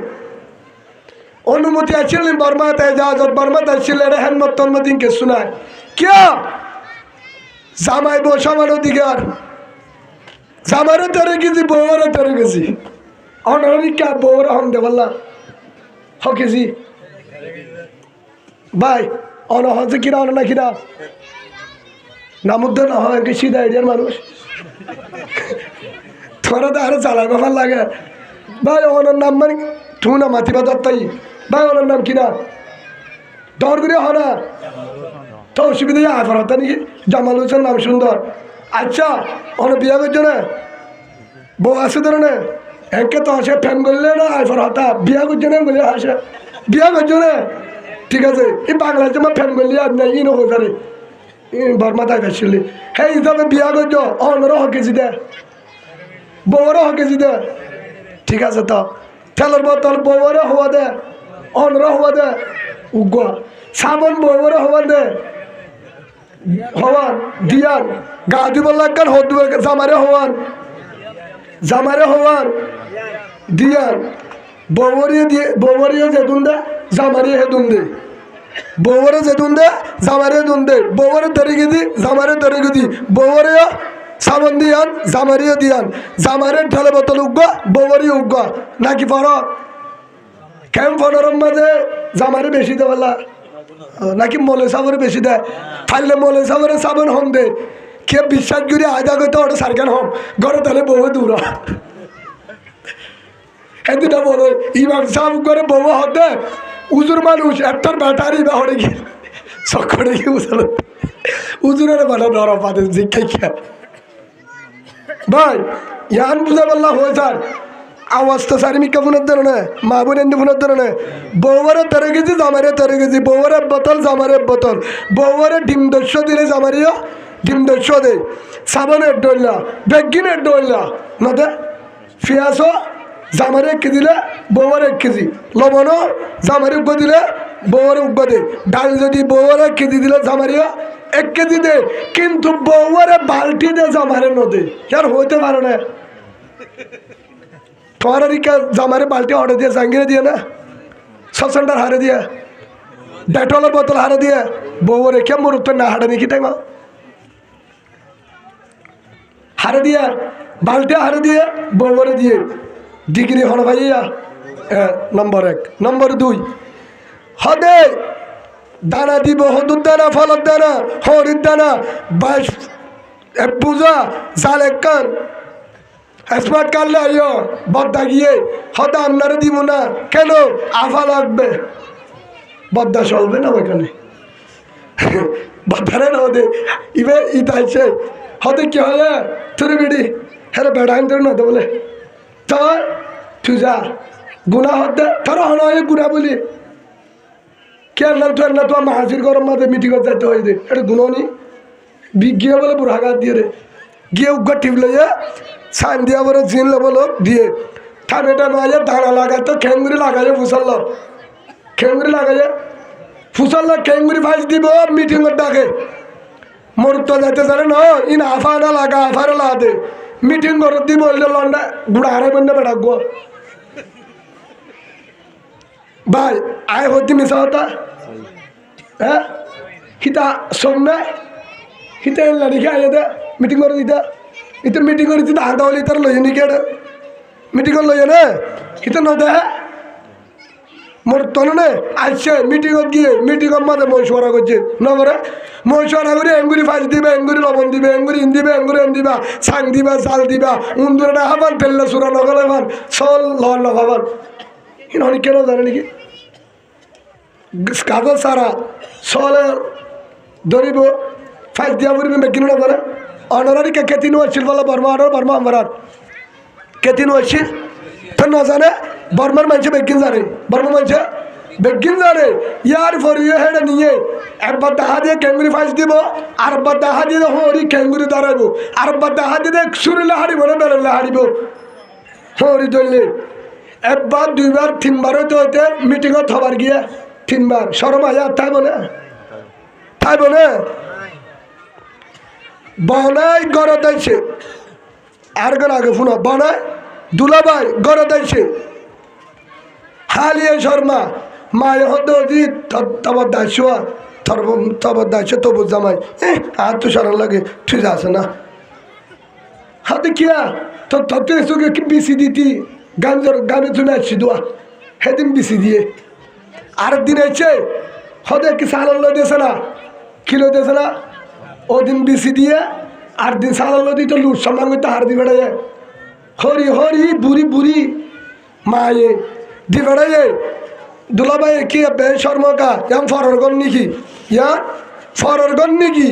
অনুমতি আসছিল বর্মাতে যাওয়া বর্মাতে আসছিল এটা হেনমত তন্মদিন কে শোনায় কিয়া জামাই বউ সমান অধিকার জামারও তরে গেছি বউরও তরে গেছি অনারিকা বউর হম দে বললা হকেছি ভাই অন হচ্ছে কিনা অন না কিনা নামুদ্দ না হয় সিধা এরিয়ার মানুষ তোরা তো আরো চালা ব্যাপার লাগে ভাই ওনার নাম মানে তুই না মাতিবা দত্তাই ভাই ওনার নাম কিনা দর করে হ না তো অসুবিধা আফার হতা নাকি জামাল হোসেন নাম সুন্দর আচ্ছা অনেক বিয়া করছো না বউ আছে ধরে না একে তো আসে ফ্যান করলে না আফার হতা বিয়া করছো না বলে আসে বিয়া করছো না ঠিক আছে এই বাংলাদেশে আমার ফ্যান করলি আর না ইনো হোসারে বর্মা তাই আসছিলি হে হিসাবে বিয়া করছো অনরও হকেছি দে বউরও হকেছি দে ঠিক আছে তো তেলের বোতল বউরে হওয়া দে অনর হওয়া দে উগা সাবন বউরে হওয়া দে হওয়ান দিয়ান গা দিব লাগান হদুয়ে জামারে হওয়ান দিয়ান বউরিয়ে যেতুন দে জামারিয়ে হেতুন দে বউরে যেতুন দে জামারে দুন দে বউরে তরিকে দি জামারে তরিকে দি বউরে সাবন দিয়ান জামারিও দিয়ান জামারের ঠেলে বোতল উগ্গা বউরিও উগ্গা নাকি ফরক কেম ফনরম মাঝে জামারে বেশি দে বলা নাকি মলে সাবরে বেশি দেয় ফাইলে মলে সাবরে সাবন হম দে কে বিশ্বাস করি আয়দা করতে ওটা সারকান হম ঘরে তাহলে বউ দূরা এদিনটা বলো ইমাম সাহেব করে বউ হতে উজুর মানুষ একটার ব্যাটারি বা হরে গিয়ে সকলে গিয়ে উজুরের বানা ধরা পাতে জিজ্ঞাই খেয়া ভাই ইয়ান বুঝা বললা হয়ে স্যার আওয়াজ তো সারি মিকা ফোনের ধরে না মা বোনের ফোনের ধরে না বউরে তরে গেছি জামারে তরে গেছি বউরে বোতল জামারে বোতল বউরে ডিম দস্য দিলে জামারিও ডিম দস্য দে সাবানের ডইলা বেগিনের ডইলা না দে ফিয়াসও জামারে 1 কেজি দিলে বউরে 1 কেজি লবণও জামারে উগ্গ দিলে বউরে উগ্গ দে ডাল যদি বউরে 1 কেজি দিলে জামারিও 1 কেজি দে কিন্তু বউরে বালতি দে জামারে নদে यार হইতে পারে না তোমারিকা জামারে বালতি অর্ডার দিয়ে জাঙ্গিরে দিয়ে না সসেন্ডার হারে দিয়ে ডেটলের বোতল হারে দিয়ে বউরে কে মুরুত না হারে নাকি টাইম হারে দিয়ে বালতি হারে দিয়ে বউরে দিয়ে ডিগ্রি হন ভাইয়া নম্বর 1 নম্বর 2 হদে দানা দিব হদুর দানা ফলের দানা হরির দানা বাইশ এক পূজা জাল এক কান স্মার্ট কার্ড আইও বদ্দা গিয়ে হয়তো আপনারা দিব না কেন আফা লাগবে বদ্দা চলবে না ওইখানে বদ্দারে না হতে ইবে ইতাইছে হতে কি হয় তোর বেড়ি হ্যাঁ বেড়াইন তোর না বলে তোর তুই যা গুণা হতে তোর হয় গুণা বলি কে আনলাম তুই আনলাম তোমার মাহাজির গরম মাঝে মিটিং যাইতে হয় দে এটা গুণ নি গিয়ে বলে বুড়াঘাত দিয়ে রে গিয়ে উগ্র টিপ লইয়া সান দিয়া বলে জিন বলো দিয়ে ঠান্ডাটা নয় দাঁড়া লাগায় তো খেঙ্গুরি লাগাইয়ে ফুসাল খেঙ্গুরি লাগাইয়ে ফুসাল খেঙ্গুরি ফাইস দিব মিটিংয়ের ডাকে মোর তো যাইতে জানে ন ইন আফা না লাগা আফারে লাদে মিটিং করে দিব লন্ডা বুড়া হারাই বন্ধে বেড়াক ভাই আয় হতে মিশা হতা হ্যাঁ হিতা শোন না হিতা এলা দেখি আয় দে মিটিং করে দিতা ইতো মিটিং করে দিতা হাঁটা হলে তার লইয়ে নি কেটে মিটিং করে লইয়ে না হিতা ন দে মোর তনে আসছে মিটিংত গিয়ে মিটিংয়ের মাঝে মহিষরা করছে নবরে মহিষরা করে এঙ্গুরি ফাঁস দিবে এঙ্গুরি লবণ দিবে এঙ্গুরি ইন দিবে এঙ্গুরি এন দিবা সাং দিবা চাল দিবা উন্দুরে হাবান ফেললে সুরা নগলে ভান সল লন লগাবান ইনি কেন জানে নাকি কাগজ সারা সলে ধরিব ফাইস দিয়া পড়বে বেকিন না বলে অনারারি কে কেতিন হচ্ছিল বলে বর্মা অনার বর্মা আমার কেতিন হচ্ছিল তো না জানে বর্মার মানুষে বেকিন জানে বর্মা মানুষে বেকিন জানে ইয়ার ফরিয়ে হেডে নিয়ে একবার দেখা দিয়ে ক্যাঙ্গুরি ফাইস দিব আরেকবার দেখা দিয়ে হরি ক্যাঙ্গুরি দাঁড়াইব আরেকবার দেখা দিয়ে সুরিলে হারিব না বেরোলে হারিব হরি ধরলে একবার দুইবার তিনবার হইতে হইতে মিটিংত হবার গিয়ে তিনবার সরম আয়া থাইব না বনাই গড় দিয়েছে আর গান আগে শুনো বনাই দুলাভাই গড় দিয়েছে হালিয়ে শর্মা মায়ে হতে অজি তবর দাইছোয়া তবর দাইছো তবু জামাই আর তো সারা লাগে ঠিক আছে না হাতে কিয়া তো তত্ত্ব এসে কি বিসি দিতি গানে শুনে আসছি দোয়া সেদিন বিসি দিয়ে আরেক দিন এসছে হতে কি সালাল দিয়েছে না কিলো দিয়েছে না ওদিন বিসি দিয়ে আর দিন সালাল দিত লুট সম্মান করতে হার দি বেড়ায় হরি হরি বুড়ি বুড়ি মায়ে দি বেড়ায় দুলাভাই কি বে শর্মকা ইয়াম ফররগন নাকি ইয়ার ফররগন নাকি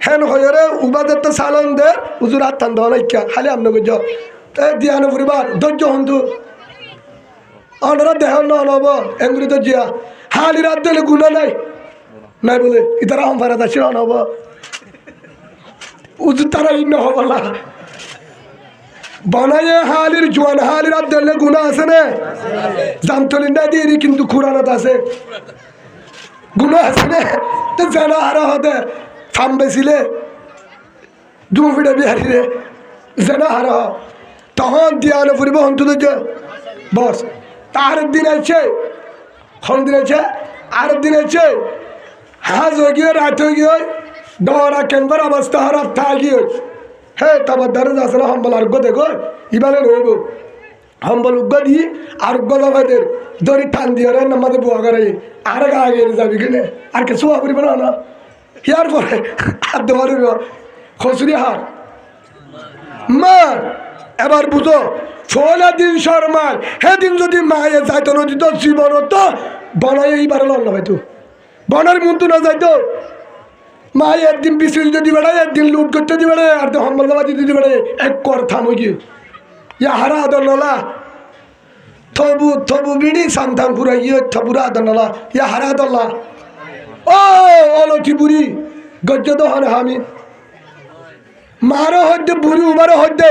হেন হয়ে রে উবাদের তো সালন দে উজুর হাত টান দেওয়া নাইকা খালি আমনে গজ দিয়ানো পরিবার ধৈর্য হন্তু অনরা দেহ নব এঙ্গুরি তো জিয়া হালি রাত দিলে গুণা নাই নাই বলে ইতারা হম ফারা যাচ্ছিল নব উজু তারা ইন্ন হবলা বনায়ে হালির জোয়ান হালি রাত দিলে গুণা আছে না জামতলিন না দিয়ে কিন্তু কুরানত আছে গুণা আছে না তো জানা হারা হতে ফাম বেছিলে দুফিডে বিহারি রে জানা হারা তখন দিয়ানো ফুরিব হন্তু তো বস তার দিন আছে কোন দিন আছে আর দিন আছে হাজ হয়ে গিয়ে রাত হয়ে গিয়ে ডরা কেনবার অবস্থা হারাপ থাকি হে তারপর দারুণ আসলে হম্বল আরোগ্য দেখো ইবালে রইব হম্বল উগ্য দিয়ে আরোগ্য যাবাদের দড়ি টান দিয়ে রে নামাতে বুয়া করে আর আগে যাবি কিনে আর কিছু করিব না ইয়ার পরে আর দেওয়ার খসুরি হার মার এবার বুঝো 16 দিন শর্মার সেদিন যদি মায়ে যাইতো নদীত জীবনত বনাই এইবার লন হয়তো বনার মন্তু না যাইতো মায়ে একদিন বিশুল যদি বেড়ায় একদিন লুট করতে দি বেড়ায় আর তো হম্বলবাদী দিদি বেড়ায় এক কর থামো গিয়ে ইয়া হারা আদর নলা থবু থবু বিড়ি সান্তান পুরা ইয়ে থবুরা আদর নলা ইয়া হারা আদরলা ও অলথি বুড়ি গজ্জ তো হন হামি মারো হদ্দে বুড়ি উমারো হদ্দে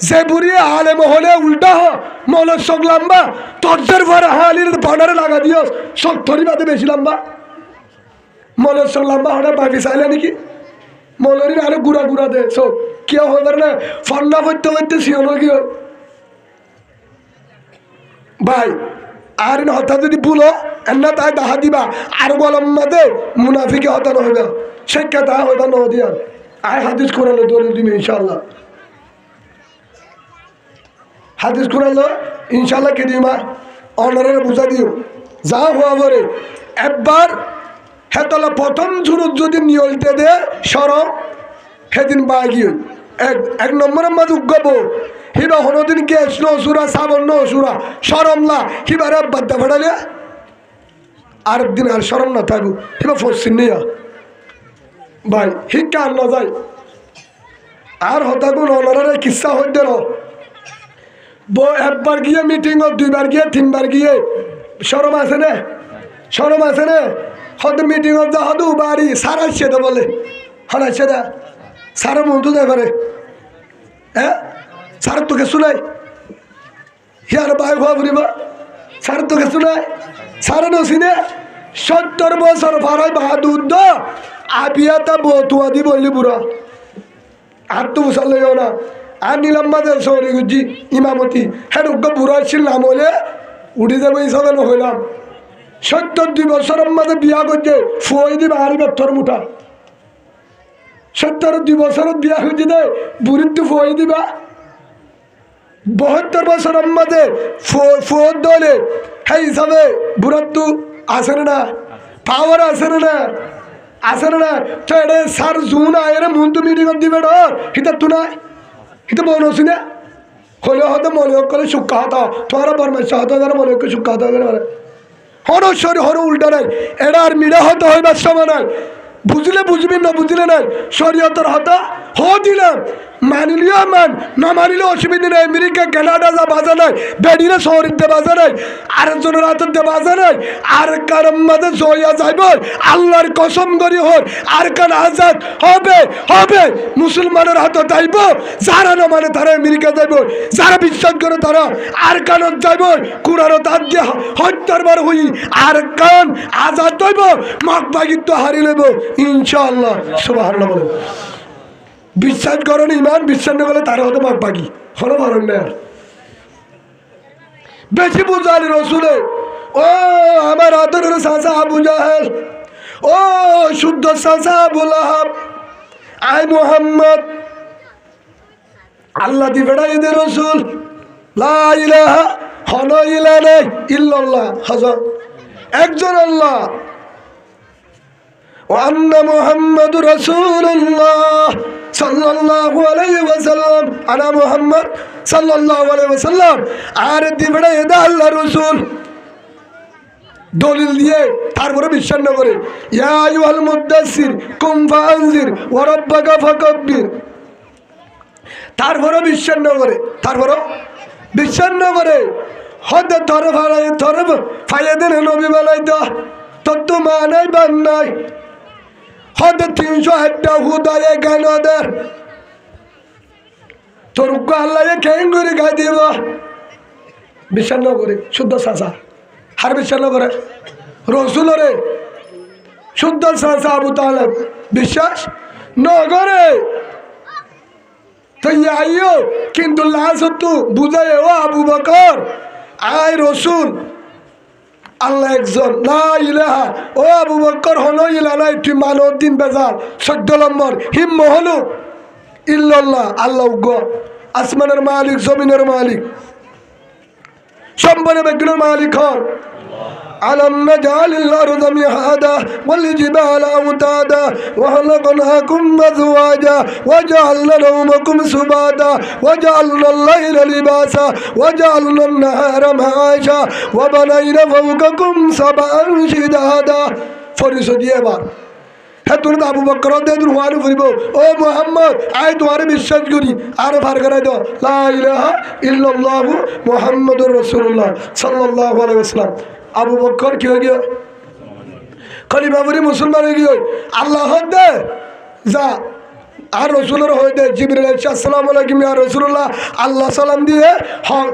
যে বুড়ি আলে মহলে উল্টা হ মহলে সব লম্বা তোর পর হালির বনারে লাগা দিও সব থরি বাদে বেশি লম্বা মহলের সব লম্বা হলে বাকি চাইলে নাকি মহলের আরো গুড়া গুড়া দে সব কেউ হয়ে পারে না ফন্না পড়তে পড়তে শিওন কি ভাই আর হঠাৎ যদি ভুলো এনা তাই দাহা দিবা আর বলম মাদে মুনাফিকে হতানো হইবা শিক্ষা তাহা হইবা ন দিয়া আয় হাদিস কোরআনে দৌড়ে দিবি ইনশাল্লাহ হাদিস কোরআনে ইনশাল্লাহ কে দিমা অনারে বুঝা দিও যা হওয়া পরে একবার হ্যাঁ তাহলে প্রথম শুরু যদি নিয়লতে দে সরম সেদিন বাগি এক নম্বরের মাঝে উগ্গব হিবা হনদিন গ্যাস নসুরা সাবন নসুরা সরম না হিবার বাদ্যা ফাটালে আর দিন আর সরম না থাকবো হিবা ফসিন নিয়া ভাই শিক্ষা আর না যায় আর হতাগুন অনারে কিসা হইতে একবার গিয়ে মিটিং দুইবার গিয়ে তিনবার গিয়ে সরম আছে না সরম আছে না হয়তো মিটিং যা হতো বাড়ি সার আসছে তো বলে হন আসছে না সারা মন তো যাই পারে হ্যাঁ সার তোকে শুনাই হিয়ার বাই হওয়া ফুরিব সার তোকে শুনাই সারা নসিনে 70 বছর ভাড়াই বাহাদুর আবিয়াতা বতুয়া দি বললি বুড়া আর তো বুঝার লেগেও না আর নিলাম মাঝে সৌরি গুজি ইমামতি হ্যাঁ উগ্র বুড়া ছিল নাম হলে উঠে যাবো এই সবে হইলাম 72 বছরের মাঝে বিয়া করছে ফুয়াই দি বাহারি বেতর মুঠা 72 বছরের বিয়া হয়েছে দে বুড়ির তো ফুয়াই দিবা 72 বছরের মাঝে ফুয়ার দলে হ্যাঁ হিসাবে বুড়ার তো আসে না পাওয়ার আসে না আসে না তো এটা সার জুন আয়ের মন তো মিটিং দিবে ডর হিতা তু নাই হিতা বনছি না হলে হয়তো মনে করে সুক্কা হতো তোমার বরমেশা হতো মনে করে সুক্কা হতো হর শরীর হর উল্টা নাই এটা আর মিডা হতো হইবার সময় নাই বুঝলে বুঝবি না বুঝলে নাই শরীয়তের হতা হো দিলাম মানিলিও মান না মানিলেও অসুবিধা নেই আমেরিকা কানাডা যা বাজা নাই বেডিরে শহরিতে বাজা নাই আরেকজনের হাতে বাজা নাই আর কার মাঝে জয়া যাইব আল্লাহর কসম করি হর আর কান আজাদ হবে হবে মুসলমানের হাতে যাইব যারা না মানে তারা আমেরিকা যাইব যারা বিশ্বাস করে তারা আর কানত যাইব কুরারও তার দিয়ে হত্যার বার হই আর কান আজাদ হইব মকবাগিত্ব হারি লইব ইনশাআল্লাহ সুবহানাল্লাহ বলেন বিশ্বাস করেন ইমান বিশ্বাস না করলে তারা হতো মাক বাকি হলো পারেন না বেশি বুঝালি রসুলে ও আমার আদরের চাচা আবু জাহেল ও শুদ্ধ চাচা আবু লাহাব আয় মুহাম্মদ আল্লাহ দি বেড়াই দে রসুল লা ইলাহা হন ইলা নেই ইল্লাল্লাহ হাজার একজন আল্লাহ وأن محمد رسول الله صلى الله عليه وسلم أنا محمد صلى الله عليه وسلم আর দিবড়ে এদা আল্লাহ রাসূল দলিল দিয়ে তারপরে বিশ্বাস না করে ইয়া আইয়ুহাল মুদাসসির কুম ফাআনজির ওয়া রাব্বাকা ফাকাব্বির তারপরে বিশ্বাস না করে তারপরে বিশ্বাস না করে হতে ধরে ফালাই ধরে ফায়াদেন নবী বানাইতা তত মানাই বান্নাই হতে 308টা হুদায়ে গানদের তোর আল্লাহ কেন করে গাই দিব বিশ্বাস না করে শুদ্ধ চাচা হার বিশ্বাস না করে রসুলরে শুদ্ধ চাচা আবু তালেব বিশ্বাস না করে তো আইও কিন্তু লাশ তু বুঝাই ও আবু বকর আয় রসুল আল্লাহ একজন লা ইলাহা ও আবু বকর হলো ইলা নাই তুই মানো দিন বেজাল 14 নম্বর হিম হলো ইল্লাল্লাহ আল্লাহ গো আসমানের মালিক জমিনের মালিক সম্পদের ব্যক্তির মালিক হন ألم نجعل الأرض مهادا والجبال أوتادا وخلقناكم أزواجا وجعلنا نومكم سباتا وجعلنا الليل لباسا وجعلنا النهار معاشا وبنينا فوقكم سبعا شدادا فريسو ديبار হ্যাঁ তোর তো আবু বকর হুয়ানি ফুরিব ও মোহাম্মদ আয় তোমারে বিশ্বাস করি আর ভার করাই দাও লা ইলাহা ইল্লাল্লাহু মুহাম্মাদুর রাসূলুল্লাহ সাল্লাল্লাহু আলাইহি ওয়াসাল্লাম আবু বকর কি হয়ে গিয়ে খলিফা বলি মুসলমান হয়ে গিয়ে আল্লাহ দে যা আর রসুলের হয়ে দে জিবরিল আসসালামু আলাইকুম ইয়া রাসূলুল্লাহ আল্লাহ সালাম দিয়ে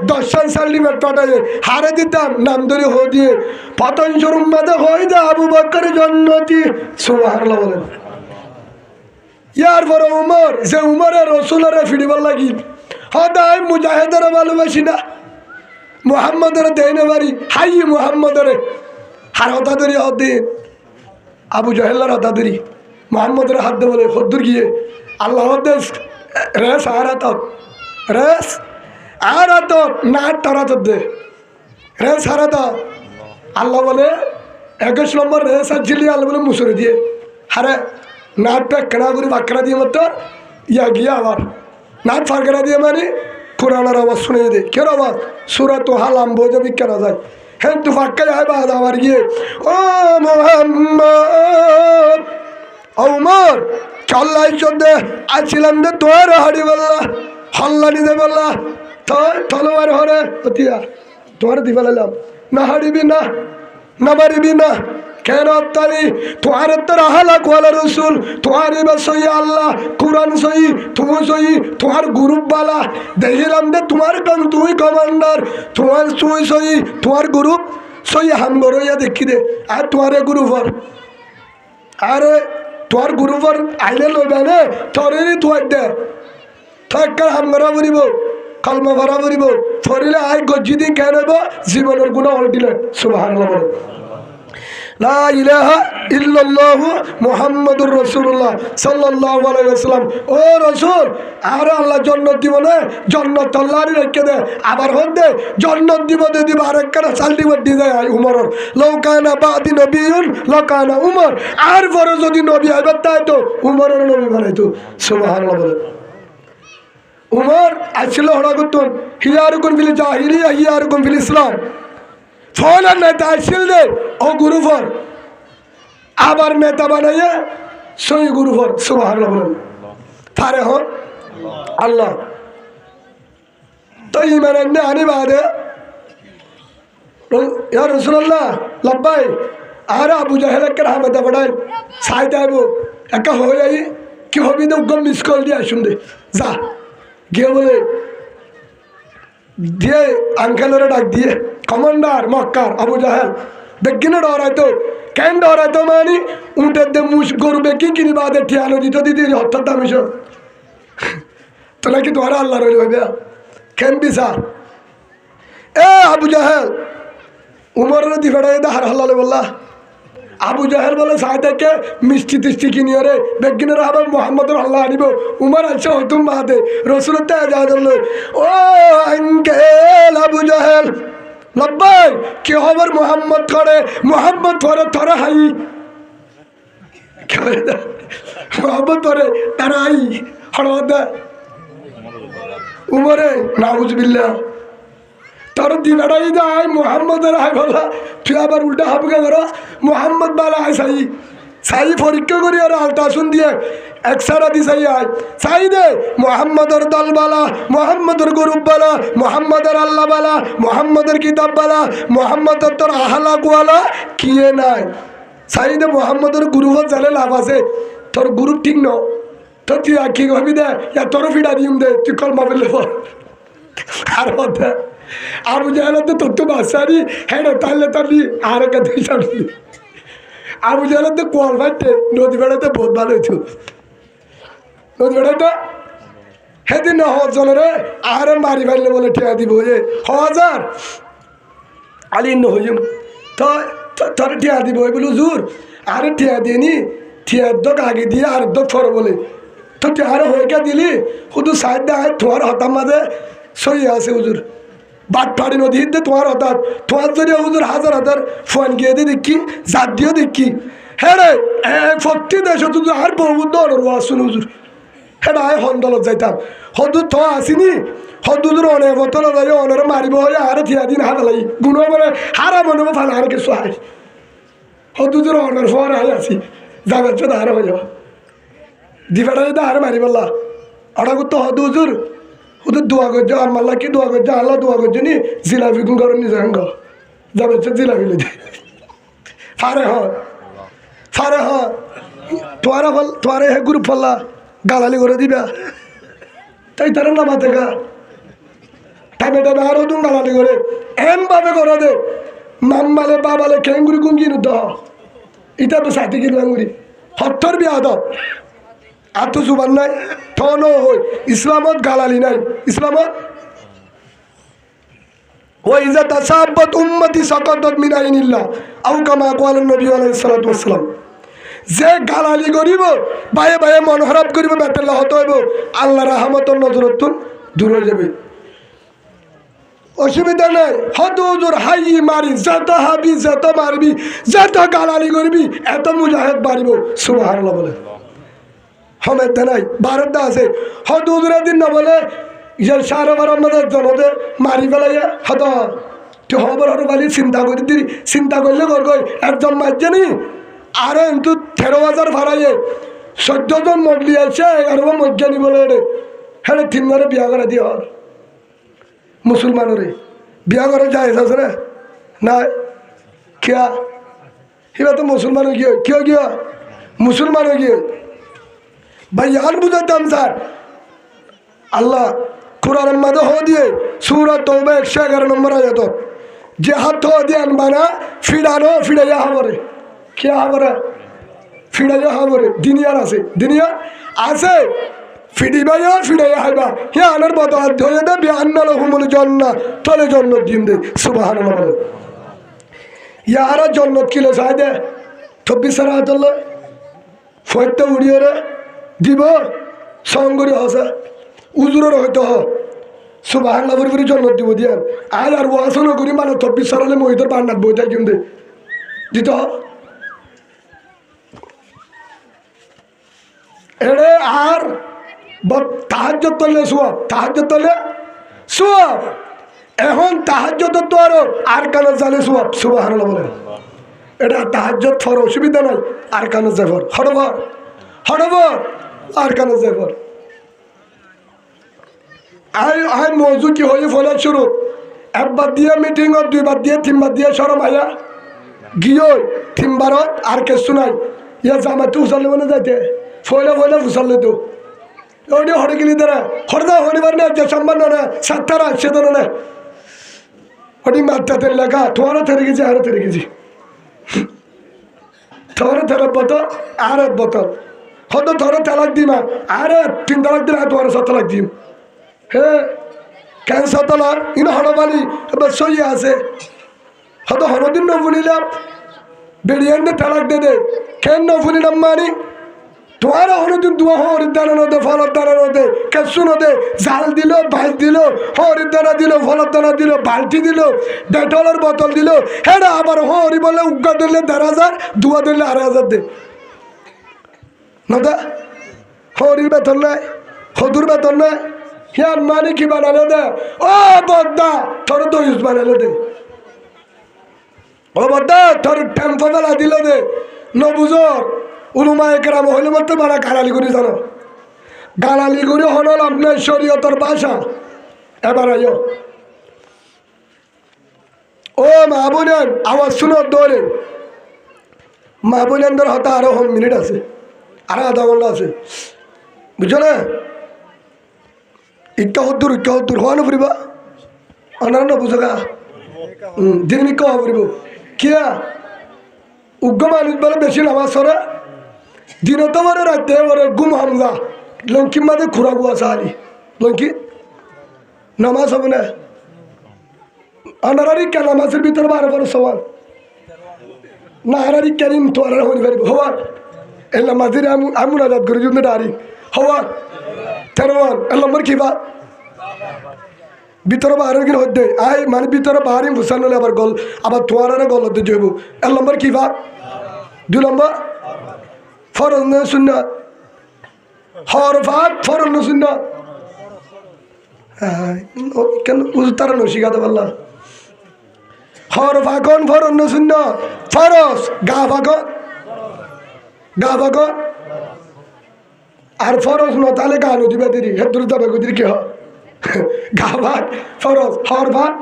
10 সাল্লিমের পাঠায় হারে দিতাম নাম ধরে হো দিয়ে পতন শরুম মাঝে হয়ে দে আবু বকর জান্নাতি সুবহানাল্লাহ বলেন ইয়ার পরে উমর যে উমরের রসুলের ফিরিবার লাগি হদায় মুজাহিদের ভালোবাসি না মুহাম্মদের দেনে বাড়ি হাই মুহাম্মদের হার হতা ধরি হদে আবু জাহেলার হতা ধরি মুহাম্মদের হাত দে বলে হদ্দুর গিয়ে আল্লাহ রেস আরাত না তারাত দে রেস হারাত আল্লাহ বলে 21 নম্বর রেস আর জিলি আলো বলে মুসরে দিয়ে হারে নাট প্যাকড়া করে বাঁকড়া দিয়ে মতো ইয়া গিয়া আবার নাট ফাঁকড়া দিয়ে মানে কোরআনের আওয়াজ শুনে দে কেন আওয়াজ সুরা তো হালাম বোঝা বিজ্ঞান যায় হ্যাঁ তু ফাঁকা যায় বা আবার গিয়ে ও মোহাম্মদ ওমর চল্লাই চোদ্দে আছিলাম দে তোর হাড়ি বললা হল্লা নিতে বললা তোর তলোয়ার হরে অতিয়া তোর দিবে লাম না হাড়িবি না না মারিবি না কেন তালি তোমার তোর আহলা কোয়ালা রসুল তোমার এবার সই আল্লাহ কোরআন সই তুমি সই তোমার গ্রুপ বালা দেখিলাম দে তোমার কান তুই কমান্ডার তোমার তুই সই তোমার গ্রুপ সই হাম বড়ইয়া দেখি দে আর তোমার গ্রুপর আরে তোর গ্রুপর আইলে লইবে না তোরেরই তোর দে থাকার হাম করা বলিব কলমা ভরা বলিব ফরিলে আই গজ্জি দিন কেন হইব জীবনের গুণা হলটিলে সুবহানাল্লাহ বলে লা ইলাহা ইল্লাল্লাহু মুহাম্মাদুর রাসূলুল্লাহ সাল্লাল্লাহু আলাইহি ওয়াসাল্লাম ও রাসূল আর আল্লাহ জান্নাত দিব না জান্নাত আল্লাহরই রেখে দে আবার হদে জান্নাত দিব দে দিব আরেকটা চাল দিব দি যায় উমরের লাউ কানা বাদি নবিয়ুন লাকানা উমর আর পরে যদি নবী আইবে তাই তো উমরের নবী বানাইতো সুবহানাল্লাহ বলে উমর আসছিল হড়া করতেন হিয়ারুকুন ফিল জাহিলিয়া হিয়ারুকুন ফিল ইসলাম ফল আর নেতা আসছিল দে ও গুরুফর আবার নেতা বানাইয়া সই গুরুফর সুবহানাল্লাহ বলেন তারে হন আল্লাহ তো ইমান এনে আনি বাদে ইয়া রাসূলুল্লাহ লব্বাই আর আবু জাহেলকে রহমত বড়াই সাইতে আইব একা হয়ে যাই কি হবি তো গম মিস কল দিয়ে আসুন দে যা গিয়ে বলে দিয়ে আঙ্কেলের ডাক দিয়ে কমান্ডার মক্কার আবু জাহেল বেগিনে ডরাইতো কেন ডরাইতো মানে উঠের দে মুস গরু বেকি কিনি বাদে ঠিয়ানো দিত দিদি হঠাৎ দামিস তো নাকি তোমার আল্লাহ রইল ভাইবা কেন বিসার এ আবু জাহেল উমরের দিফাটা দে হার হাল্লালে বললা আবু জাহেল বলে সাইদাকে মিষ্টি তিষ্টি কিনিয়ে রে বেগিনের আবার মোহাম্মদুর আল্লাহ আনিব উমর আছে হতুম বাদে রসুলের তে যা ধরলো ও আঙ্কেল আবু জাহেল লব্বাই কি খবর মোহাম্মদ করে মোহাম্মদ করে তোরা হাই মোহাম্মদ করে তারা হাই হঠাৎ উমরে নাউজুবিল্লাহ তোর দিনাটাই যায় মোহাম্মদের আয় বলা তুই আবার উল্টা হাবকে ধরো মোহাম্মদ বালা আয় সাই সাই পরীক্ষা করি আর আলট্রাসাউন্ড দিয়ে এক্সারা দি সাই আয় সাই দে মোহাম্মদের দল বালা মোহাম্মদের গ্রুপ বালা মোহাম্মদের আল্লাহ বালা মোহাম্মদের কিতাব বালা মোহাম্মদের তোর আহলা গোয়ালা কিয়ে নাই সাই দে মোহাম্মদের গ্রুপত জানে লাভ আছে তোর গ্রুপ ঠিক ন তো তুই কি হবি দে ইয়া তোর ফিডা দিম দে তুই কলমা বললে আর দে আবু জাহেলের তো তোর তো বাসারি হ্যাঁ তাহলে তাহলে আর একটা দুই সামনে আবু জাহেলের তো কল ভাইতে নদী বেড়াতে বহুত ভালো হইতো নদী বেড়াতে সেদিন না হজল রে আরে মারি ফেললে বলে ঠেয়া দিব যে হাজার আলি নহইম তো তোর ঠেয়া দিব ওই বলু জোর আরে ঠেয়া দিয়ে নি ঠেয়ার দোক আগে দিয়ে আর দোক ফর বলে তো ঠেয়ারে হয়ে কে দিলি শুধু সাইড দেয় তোমার হতাম মাঝে সই আছে হুজুর বাট পাড়ি নদী দে তোমার হঠাৎ তোমার যদি হুজুর হাজার হাজার ফোন গিয়ে দিয়ে দেখি জাত দিয়েও দেখি হ্যাঁ রে প্রতি দেশে তুই আর বহুত ধরনের আসুন হুজুর হ্যাঁ আয় হন্দলত যাইতাম হদুর তো আসিনি হদুর অনেক বোতল যাই অনেক মারিব হয়ে আর থিয়া দিন হারালাই গুণ বলে হারা মনে ফাল আর কিছু আয় হদুর অনেক ফর আয় আসি যাবে তো হারা হয়ে যাওয়া দিবাটাই তো আর মারি বললা ওটা করতো হদুর ওদের দোয়া করছে আর মাল্লা কি দোয়া করছে আল্লাহ দোয়া করছে নি জিলাপি গুণ করো নিজে হাঙ্গ যাবে জিলাপি লেগে ফারে হ তোমার হে গ্রুপ ফল্লা গালালি করে দিবা তাই তারা নামা থেকে টাইমে টাইমে আরো তুমি গালালি করে এম ভাবে করে দে মাম্মালে বাবালে খেঙ্গুরি গুঙ্গি নুদ্ধ ইটা তো সাথে কিনবাঙ্গুরি হত্তর বিয়া দাও আর তো জুবান নাই থন হই ইসলামত গালালি নাই ইসলামত ওয়াইজা তাসাব্বাত উম্মতি সাকাতাত মিন আইনিল্লাহ আও কামা ক্বালা নবী আলাইহিস সালাতু ওয়াস সালাম যে গালালি করিব বায়ে বায়ে মন খারাপ করিব বেতেলা হতে হইব আল্লাহর রহমতের নজরত দূর হয়ে যাবে অসুবিধা নাই। হত হুজুর হাই মারি, যত হাবি, যত মারবি, যত গালালি করবি, এত মুজাহিদ বাড়িব। সুবহানাল্লাহ বলে হমেদা নাই, ভারতটা আছে। হত হুজুরের দিন না বলে যে 12:30 আমাদের জনতে মারি ফেলাইয়া হত তুই খবর হর বালি চিন্তা করে দিবি। চিন্তা করলে গই একজন মারছে নি, আর কিন্তু 13,000 ভাড়াইয়ে 14 জন মডলি আছে, 11 মজ্জানি বলে হ্যাঁ 3 ঘরে বিয়া করে দিয়ে হর মুসলমানরে বিয়া করে যায় আছে রে না কিয়া এবার তো মুসলমান গিয়ে কিয় গিয়া মুসলমান গিয়ে ভাই আর বুঝাতাম স্যার আল্লাহ কোরআন মাঝে হ দিয়ে সূরা তওবা 111 নম্বর আয়াত যে হাত দিয়ে আনবানা ফিরানো ফিরাইয়া হবরে কিয়া হবরে ফিরাইয়া হবরে দুনিয়ার আছে দুনিয়া আছে ফিডিবাইয়া ফিরাইয়া হাইবা হে আনার বদ ধরে দে বিআন্না লাহুমুল জান্নাহ তলে জান্নাত দিন দে সুবহানাল্লাহ বলে ইয়ারা জান্নাত কিলে চাই দে 24 রাত আল্লাহ ফয়তে উড়িয়ে রে দিব সঙ্গরি হসা উজুরের হয়তো হ সুবহানাল্লাহ বলে জান্নাত দিব দিয়ান আর আর ওয়াসনা করি মানে 24 সালে মহিদর বান্নাত বইটা কিনতে দিত এড়ে আর তাহাজ্জুদ তলে সোয়াব তাহাজ্জুদ তলে সোয়াব এখন তাহাজ্জুদ তো আর কানে জালে সোয়াব সুবহানাল্লাহ বলে এটা তাহাজ্জুদ ফর অসুবিধা নাই আর কানে যাবর হড়বর আর কানে যাবর আই মৌজু কি হয়ে ফলে শুরু একবার দিয়ে মিটিং ও 2 বার দিয়ে 3 বার দিয়ে শরম আয়া গিয়ে 3 বারত আর কিছু নাই ইয়া জামাতে উসালে মনে যাইতে ফলে ফুসালে তো ওটি হরে গেলি তারা হরদা হরিবার না যে সম্মান না সাতটারা সে ধরে না ওটি মাত্রাতে লেখা তোমারও থেরে গেছি আরও থেরে গেছি তোমারও থেরে বোতল আর এক বোতল হয়তো ধরো তালাক দিমা আরে 3 তালাক দিলে তোমার 7 তালাক দিম হে কেন 7 তালাক ইনো হরবালি এবার সই আছে হয়তো হরদিন নফুনিলাম বেরিয়ান্ডে তালাক দে কেন নফুনিলাম মানি তোমার হরদিন দুয়া হরিদ্দানা নদে ফলত দানা নদে কেসু নদে জাল দিল বাইল দিল হরিদ্দানা দিল ফলত দানা দিল বালতি দিল ডেটলের বোতল দিল হ্যাঁ আবার হরি বলে উজ্ঞা দিলে 1,500 দুয়া দিলে 2,500 দে নদা হরির বেতন নাই হদুর বেতন নাই হিয়ান মানে কি বানালে দে ও বদ্দা তোর তো ইউজ বানালে দে ও বদ্দা তোর টেম্পো বেলা দিল দে নবুজর উলুমা একরাম হইলে মতো বাড়া গালালি করি জানো গালালি করি হনল আপনার শরীয়তের ভাষা এবার আইও ও মা বোনেন আওয়াজ শুনো দৌড়ে মা বোনেনদের হতা আরো মিনিট আছে আরো আধা ঘন্টা আছে বুঝছো না ইকা হদ্দুর হওয়ানো ফুরিবা অনার বুঝো গা দিন ইকা হওয়া ফুরিব কিয়া উগ্র মানুষ বলে বেশি নামাজ সরে দিনত বরে রাতে বরে গুম হামলা লঙ্কি মাঝে খুরা গুয়া সাহারি লঙ্কি নামাজ হবে না আনারারি কে নামাজের ভিতরে 12 সওয়াল না আনারি কেরিম তো আর হরি পারিব হওয়ার এই নামাজের আমি মুনাজাত করি জন্য ডারি হওয়ার 13 এর নম্বর কিবা ভিতরে বাহারের কিনা হদ্দে আই মানে ভিতরে বাহারি ভুসান হলে আবার গল আবার তোয়ারে গল হদ্দে জয়ব 1 নম্বর কিবা 2 নম্বর ফরজ না সুন্নাত হরফাত ফরজ না সুন্নাত কেন উজতারা নশিকাতে পারলা হরফাকন ফরজ না সুন্নাত ফরজ গা ফাকন আর ফরজ ন তাহলে গানও দিবে দেরি হেদুর যাবে গদির কি হয় গা ভাগ ফরজ হরফাত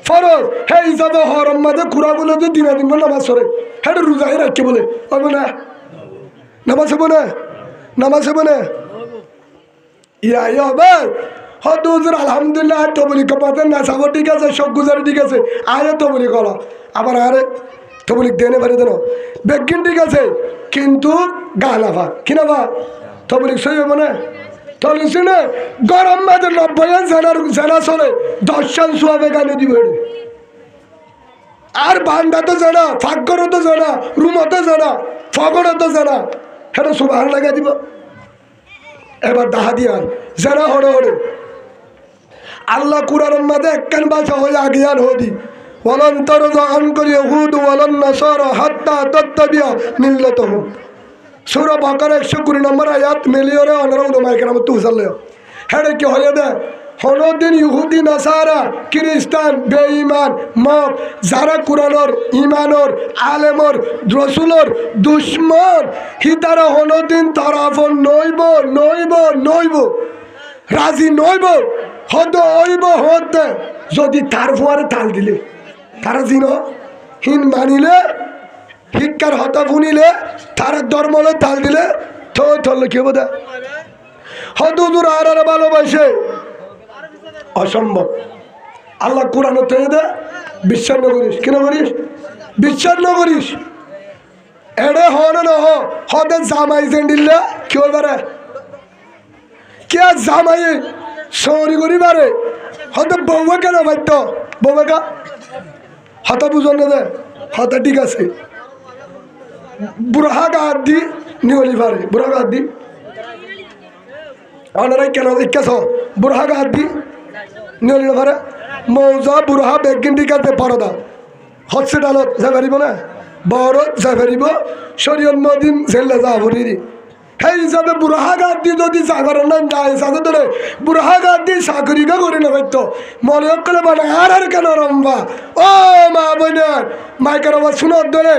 ফরজ হে হিসাবে হরম মাঝে খুড়াগুলো যে দিন নামাজ সরে হ্যাঁ রোজাই রাখছে বলে হবে না নামাজ হবো না ইয়া হবে হয়তো হুজুর আলহামদুলিল্লাহ তবলি কপাতে না সাবো ঠিক আছে সব গুজারি ঠিক আছে আরে তবলি করা আবার আরে তবলি দেনে পারি দেন বেগিন ঠিক আছে কিন্তু গা না ভাগ কি না ভাগ তবলি সই হবে না তবলি শুনে গরম মাঝে 90 জানা চলে 10 সোয়াবে গানে দিবে আর বান্দা তো জানা ফাঁকরও তো জানা রুমতো জানা ফগরও তো জানা সেটা সুবাহ লাগাই দিব এবার দাহা দিয়ান জানা হরে আল্লাহ কুরআনের মধ্যে একখান ভাষা হয়ে আগিয়ান হদি ওয়ালান তারযা আনকাল ইয়াহুদ ওয়ালান নাসারা হাত্তা তাত্তাবিয়া মিল্লাতাহুম সূরা বাকারা 120 নম্বর আয়াত মিলিয়রে অনরা উলামায়ে কেরাম তুসাল্লে হেডে কি হয়ে দে হনদিন ইহুদি নাসারা খ্রিস্টান বেঈমান মক যারা কুরআনের ঈমানের আলেমর রাসূলের দুশমন হিতারা হনদিন তারাফন নইব নইব নইব রাজি নইব হদ হইব হদ যদি তার ফুয়ারে তাল দিলে তারা জিন হিন মানিলে শিক্ষার হতা শুনিলে তারা ধর্মলে তাল দিলে থলে কি বোধ হদুর আর ভালোবাসে অসম্ভব আল্লাহ কোরআন তৈরি দে বিশ্বাস না করিস কেন করিস বিশ্বাস না করিস এড়ে হন না হদে জামাই জেন্ডিলে কি হইবারে কে জামাই সরি করিবারে হতে বউকে কেন বাধ্য বউকা হতা বুঝন না দে হতা ঠিক আছে বুড়া গাত দি নিগলি পারে বুড়া গাত দি অনারাই কেন দেখাছ বুড়া গাত দি নিগলি পারে মৌজা বুড়া বেগিন ঠিক আছে পরদা হসপিটালত যাই পারিব না বড়ত যাই পারিব শরীয়ত মদিন জেলে যা ভরি সেই হিসাবে বুড়া গাত দি যদি চাকরের নাম যায় সাথে ধরে বুড়া গাত দি চাকরিকে করি না পাইতো মনে কলে মানে আর কেন রম্বা ও মা বোনের মাইকের আবার শুনো ধরে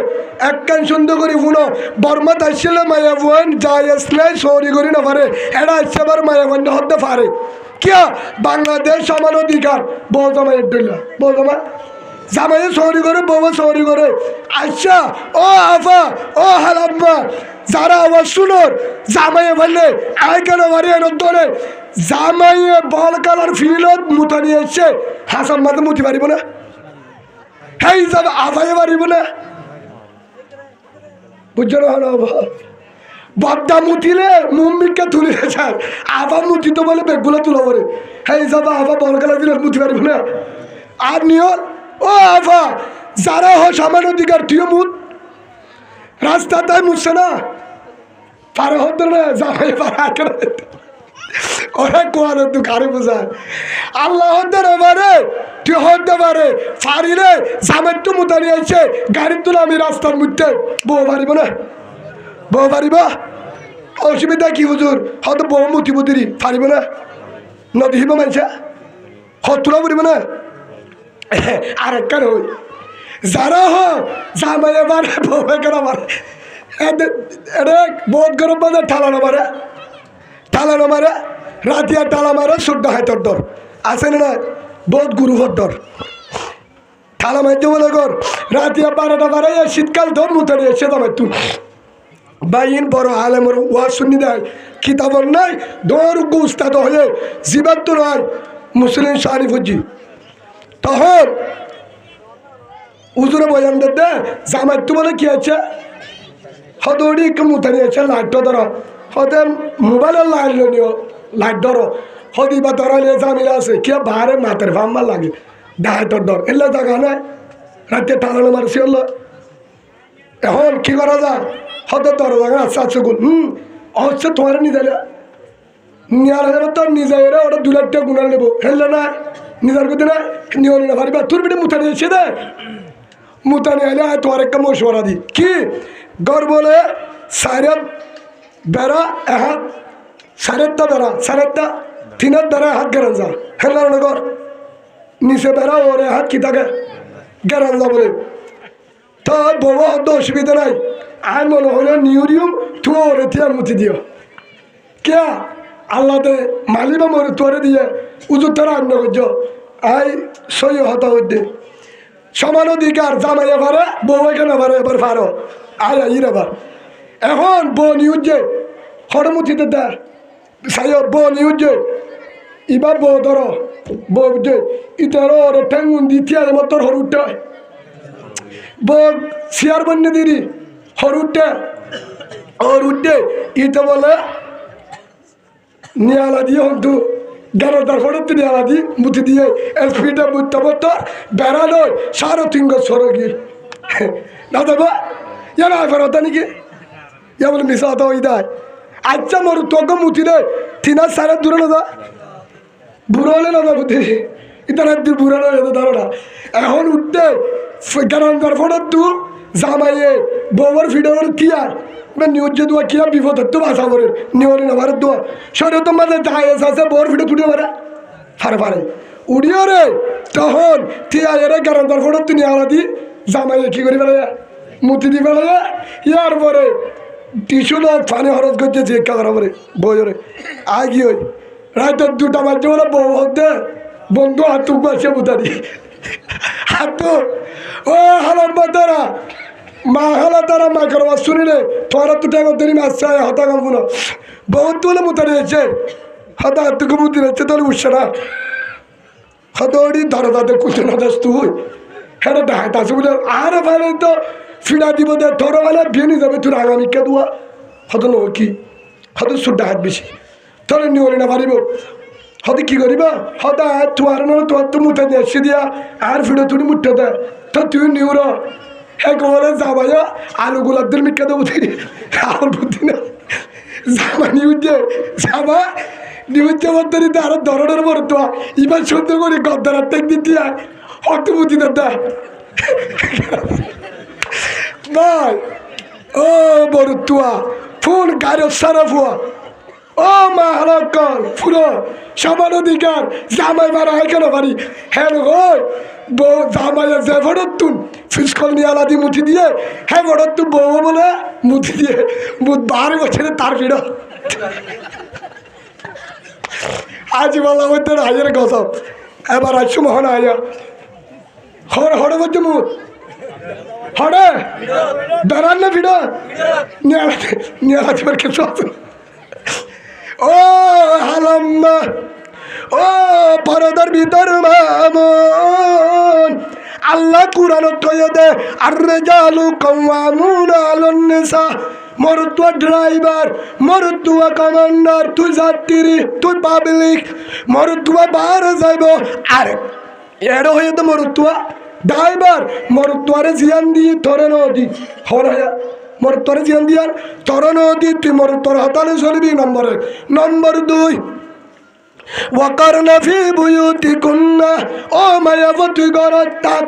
একখান সুন্দর করি শুনো বর্মাত আসলে মায়া বোন যাই আসলে সরি করি না পারে এটা আসছে আবার মায়া বোন হতে পারে কিয়া বাংলাদেশ সমান অধিকার বউ জামাইয়ের দিল বউ জামা জামাই সরি করে বউ সরি করে আচ্ছা ও আফা ও হালাম্মা যারা আবার শুনোর জামাইয়ে বললে আয় কেন বাড়ি এর ধরে জামাইয়ে বল কালার ফিলত মুতা নিয়ে এসছে হাসান মাথা মুতি পারিব না সেই যাবে আফাইয়ে পারিব না বুঝছো না বদ্দা মুতিলে মুম্বিককে তুলে স্যার আফা মুতি তো বলে বেগগুলো তুলা পরে সেই যাবে আফা বল কালার ফিলত মুতি পারিব না আর নিয়ল ও আফা যারা হয় সমান অধিকার তুইও মুত রাস্তা তাই মুছছে না পারে হতো না জামাই পারে ওরা কোয়ার তুই কারে বোঝায় আল্লাহ হতে পারে তুই হতে পারে পারিলে জামের তো মুতানি আছে গাড়ির তুলে আমি রাস্তার মধ্যে বউ পারিব না বউ পারিব অসুবিধা কি হুজুর হয়তো বউ মুতি মুতিরি পারিব না নদী হিব মানছে হতুলা পড়িব না আর একখান হই যারা হোক জামাইয়ে পারে বউয়ে কেন পারে এটা বহুত গরম বাজার ঠালানো মারে রাতিয়া টালা মারে শুদ্ধ হাইতর দর আছে না বহুত গুরুভর দর ঠালা মারতে বলে কর রাতিয়া 12টা বারে শীতকাল ধর মুতারি এসে তোমার তুই বাইন বড় আলেমর ওয়াজ শুনি দেয় কিতাবর নাই দৌড় উস্তাদ হয়ে জীবাত্ম নয় মুসলিম শারিফুজি তখন উজুরে বয়ান দে জামাই তো বলে কি আছে হদৌড়ি মুতানি আছে লাইট ধরো হতে মোবাইলের লাইট নিও লাইট ধরো হদি বা ধরালে জামিলা আছে কে বাহারে মাতের ফাম্বার লাগে ডাহাইতর ডর এলে জায়গা নাই রাতে টানানো মারছি হলো এখন কি করা যায় হতে তোর জায়গা আচ্ছা আচ্ছা গুণ হচ্ছে তোমার নিজে নিয়ার যাবে তোর নিজে এরা ওটা 2 লাখ টাকা গুণার নেবো হেললে না নিজের গতি না নিয়ে না পারিবা তোর বেটে মুতানি এসে দে মুতানি এলে তোমার একটা মশওয়ারা দি কি গর বলে সাইরে বেড়া এহাত সাড়েটা বেড়া সাড়েটা 3 বেড়া হাত গেরান যা হেলার নগর নিচে বেড়া ওরে হাত কি থাকে গেরান যা বলে তো বউ হত অসুবিধা নাই আই মনে হলে নিউরিয়াম তুই ওরে দিয়ে মুতি দিও কে আল্লাহ দে মালিবা মরে তোরে দিয়ে উজুর তারা আন্ন করছ আই সই হতা হইতে সমান অধিকার জামাইয়ে পারে বউ কেন পারে এবার পারো আর ইর এবার এখন বউ নিউজ যে হরমুতিতে দে সাই বউ নিউজ যে ইবার বউ ধরো বউ যে ইতার ওরে ঠেঙ্গুন দ্বিতীয় মতর হরুটে বউ শিয়ার বন্যে দিদি হরুটে ইতে বলে নিয়ালা দিয়ে হন্তু গারোদার ফটো নিয়ালা দি মুতি দিয়ে এসপিটা মুত্তা মতর বেড়া নয় 3.5 গজ সরগি না দেবা ইয়ার আইফার হতা নাকি ইয়া বলে মিশা হতা ওই দেয় আচ্ছা মরু তোকে মুতি দে 3 আর 4 দূরে না বুড়ো হলে না বুদ্ধি ইতার একদিন বুড়ো হয়ে ধরো না এখন উঠতে গ্যারান্টার ফোনের তু জামাইয়ে বউর ভিডিওর কি আর নিউজ যে দোয়া কিয়া বিপদ তো বাসা করে নিউরি না ভারত দোয়া শরীর তো মাঝে যায় আছে বউর ভিডিও তুলে মারে ফারে ফারে উড়িও রে তখন টিয়া এর গ্যারান্টার ফোনের তুই নিয়ে আলাদি জামাইয়ে কি করি বেড়ে মুতি দি বেড়ে ইয়ার পরে টিসু লোক পানি খরচ করছে চেষ্টা করা পরে বইরে আগি ওই রাত 2টা বাজছে বলে বউ হতে বন্ধু হাত বাসে বুতারি হাত ও হালার বাতারা মা হালা তারা মা করবা শুনিলে তোরা তো টাকা ধরি মাছ চায় হতা কাম না বহুত তুলে মুতারি হয়েছে হতা হাতকে বুদ্ধি রয়েছে তাহলে উঠছে না হতড়ি ধরো তাদের কুচে না দাস তুই হ্যাঁ ডাহাত আছে বলে আর ভালো তো ফিরা দিব দে ধরো ভালো বিয়ে যাবে তুই আগামীকে দোয়া হত নো কি হত সুর ডাহাত বেশি তোর নিওরি না পারিব হতে কি করিব হতা তোমার না তোমার তো মুঠে দিয়ে এসে দিয়া আর ফিরে তুই মুঠে দে তো তুই নিউর হ্যাঁ বলে যাবাই আলু গোলাপদের মিটকে দেবো তুই আমার বুদ্ধি না যাবা নিউজে যাবা নিউজে মধ্যে দিতে আরো ধরনের বড় তো এবার সুন্দর করে গদ্দার টেক দিতে অত বুদ্ধি দাদা ভাই ও বড় তুয়া ফুল গাড়ি সারা ফুয়া ও মা হালকল ফুলো সমান অধিকার জামাই মারা হয় কেন পারি হ্যাঁ ওই বউ জামাইয়ের যে ভোটর তুন ফিসকল নিয়ে আলাদি মুঠি দিয়ে হ্যাঁ ভোটর তুন বউ বলে মুঠি দিয়ে 12 বছরে তার ভিড় আজ বলা হইতে হাজার গসব এবার আসছো মহন আয়া হড় হড়ে বলছে মুখ হড়ে বেড়ান না ভিড় নিয়ে আলাদি বার কিছু আছে ও হালাম্মা ও পরদার ভিতর মামুন আল্লাহ কুরআন কয়ে দে আর রিজালু কাওয়ামুন আলান নিসা মরতুয়া ড্রাইভার মরতুয়া কমান্ডার তুই যাত্রী তুই পাবলিক মরতুয়া বার যাইব আরে এড়ো হয়ে তো মরতুয়া ড্রাইভার মরতুয়ারে জিয়ান দিয়ে ধরে নদী হরায়া মোর তোরে জিয়ান দিয়ার তোর নদী তুই মোর তোর হাতালে চলবি নম্বর 1 নম্বর 2 ওয়াকারনা ফি বুয়ুতিকুন্না ও মায়াব তুই গরত্তাক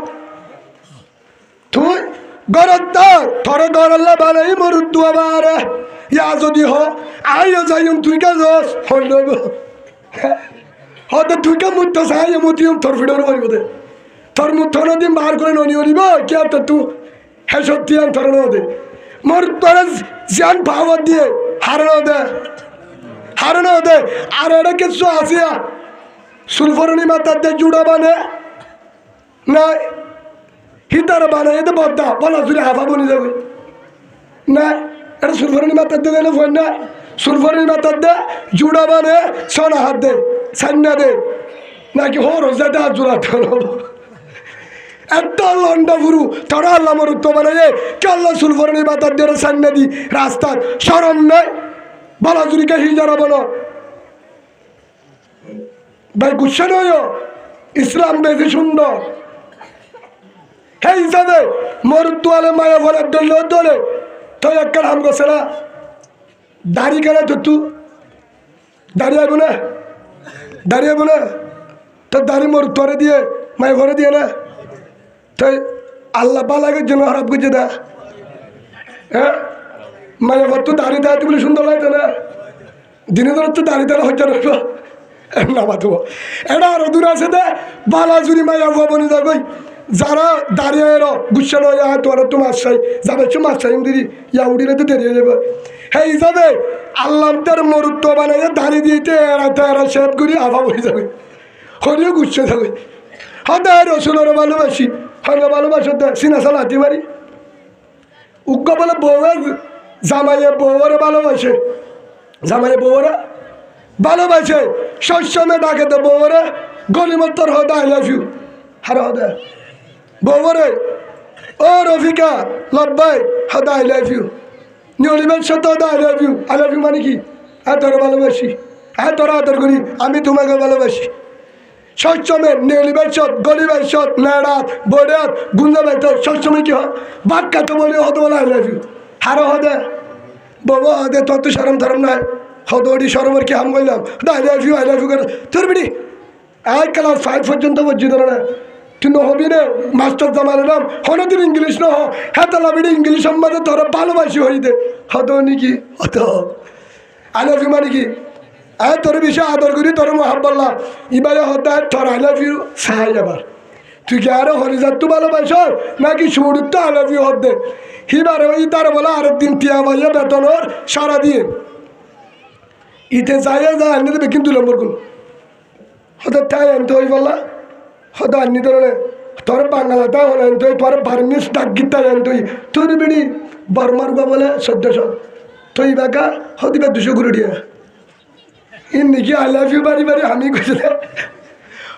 তুই গরত্তাক তোর গরল্লা বালাই মোর দুয়াবারে ইয়া যদি হ আইও যাইম তুই কা জস হইল হতে তুই কা মুত্ত সাই মুতিম তোর ভিডিওর বলিব দে তোর মুত্ত নদী মার করে ননি হলিব কে তো তুই হে সত্যি আন তোর নদী মোর তোরা জান পাওয়া দিয়ে হারানো দে আর এটা কিছু আসিয়া সুলফরণী মাতার দিয়ে জুড়া বানে না হিতার বানে এতে বদ্দা বলা জুড়ে হাফা বনি যাবে না এটা সুলফরণী মাতার দিয়ে দিলে ফোন না সুলফরণী মাতার দে জুড়া বানে সোনা হাত দে সান্না দে নাকি হর যাতে হাত জোড়াতে হলো একটা লন্ডা ফুরু তোরা আল্লাহ মরুত্ব বানাইয়ে কে আল্লাহ সুলফরণী মাতার দিয়ে সান্না দি রাস্তার সরম নেই বালাজুরিকে হিজারা বলো ভাই গুচ্ছা নয় ইসলাম বেশি সুন্দর হে হিসাবে মরুত্ব আলে মায়া ফলের দলে দলে তো একটা নাম করছে না দাড়ি কেন তো দাঁড়িয়ে আইব না দাঁড়িয়ে আইব না তোর দাড়ি মরুত্ব দিয়ে মায়া ঘরে দিয়ে না তাই আল্লাহ পালাগের জন্য খারাপ করছে দা হ্যাঁ মায়ের ঘর তো দাঁড়িয়ে দাঁড়াতে বলে সুন্দর লাগতো না দিনে ধরে তো দাঁড়িয়ে দাঁড়া হচ্ছে না বাঁধব এটা আরো দূর আছে দে বালাজুরি মায়া ভবনি দেখই যারা দাঁড়িয়ে এলো গুচ্ছা নয় তোরা তো মাছ চাই যাবে একটু মাছ চাই দিদি ইয়া উঠিলে তো দেরিয়ে যাবে হ্যাঁ হিসাবে আল্লাহ তার মরুত্ব বানাইয়ে দাঁড়িয়ে দিতে এড়াতে এরা সেভ করি আভা বলে যাবে হরিও গুচ্ছে যাবে হ্যাঁ রসুলেরও ভালোবাসি হলে ভালোবাসো দে সিনা চালাতে পারি উগ্র বলে বউয়ের জামাইয়ে বউরে ভালোবাসে জামাইয়ে বউরা ভালোবাসে সবসময় ডাকে দে বউরে গলিমত্তর হদে আই লাভ ইউ হারা হদে বউরে ও রফিকা লব্বাই হদে আই লাভ ইউ নিয়লিমের সাথে হদে আই লাভ ইউ মানে কি হ্যাঁ তোরা ভালোবাসি হ্যাঁ তোরা আদর করি আমি তোমাকে ভালোবাসি সবসময় নেলি বাইশত গলি বাইশত নেড়াত বড়াত গুঞ্জা বাইত সবসময় কি হয় বাদ কাটো বলে হতে বলে আই লাভ ইউ হারো হদে বাবা হদে তোর তো সরম ধরম নাই হদৌড়ি সরমের কি হাম করলাম আই লাভ ইউ করে তোর বিড়ি আই ক্লাস 5 পর্যন্ত বুঝিত না তুই নহবি নে মাস্টার জামানের নাম হনদিন ইংলিশ নহ হেতালা বিড়ি ইংলিশ সম্বন্ধে তোর ভালোবাসি হইতে হত নাকি হত আই লাভ ইউ মানে কি আয় তোর বিষয়ে আদর করি তোর মহাব্বাল্লা ইবারে হতে তোর আই লাভ ইউ সাহাই আবার তুই কি আরো হরিজাত ভালোবাস নাকি সুরুত্ব আই লাভ ইউ হতে হিবারে ওই তার বলে আরেক দিন টিয়া ভাইয়া বেতনর সারা দিয়ে ইতে যাইয়া যা আনি দেবে কিন্তু নম্বর কোন হতে তাই আনতে হই বললা হতে আনি ধরনের তোর বাঙালাটা হলে আনতে হই তোর বার্মিস ডাক গীতা আনতে হই তোর বেড়ি বর্মার বলে 1400 তুই বাকা হদিবে 200 করে দিয়া ইন নাকি আই লাভ ইউ বাড়ি বাড়ি আমি কইছে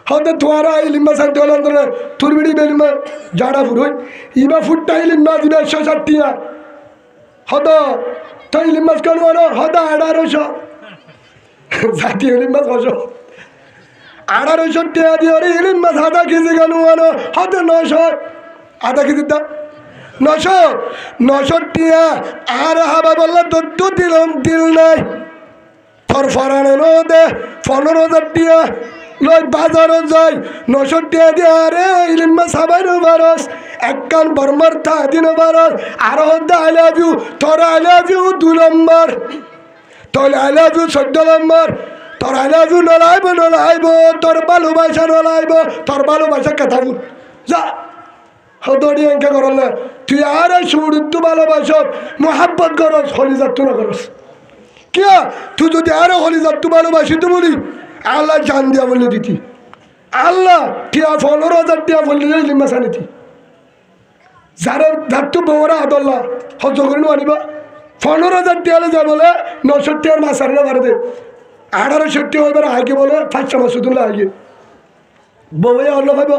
হতে তোরা আই লিম্বা সাইতে হলে আনতে তোর বেড়ি বেলিমা জাড়া ফুরই ইবা ফুটটা লিম্বা দিবে 160 টিয়া হত তুই লিম্বাস কেন হতে 1800 জাতীয় লিম্বাস 1800 টাকা দিয়ে ওরে ইলিম মাছ আধা কেজি কেন আনো হতে 900 আধা কেজি দাম 900 টাকা আর হাবা বললে তো দিলাম দিল নাই ফরফরানো নো দে 15,000 টাকা লয় বাজারও যাই 900 টাকা দিয়ে আরে ইলিম মাছ হাবাই নো বারস একখান বর্মার তা দিন বারস আর হতে আই লাভ ইউ তোর আই লাভ ইউ 2 নম্বর তোর আই লাভ ইউ 14 নম্বর তোর আই লাভ ইউ নলাইব তোর ভালোবাসা নলাইব তোর ভালোবাসা কথা বল যা হতড়ি এঁকে করল না তুই আর সুরুদ্ধ ভালোবাস মোহাব্বত করস হলি যাত্তু না করস কিয়া তুই যদি আরো হলি যাত্তু ভালোবাসি তো বলি আল্লাহ জান দিয়া বললে দিতি আল্লাহ টিয়া 15,000 টিয়া বললে লিম্বা সানিতি যারা যাত্তু বৌরা আদল্লা হজ করে আনিবা 15,000 টিয়ালে যা বলে 900 টিয়ার মাছ আরে না দে 1800 টিয়া এবার আগে বলে 500 মাস শুধু আগে বউয়ে অন্য ভাইব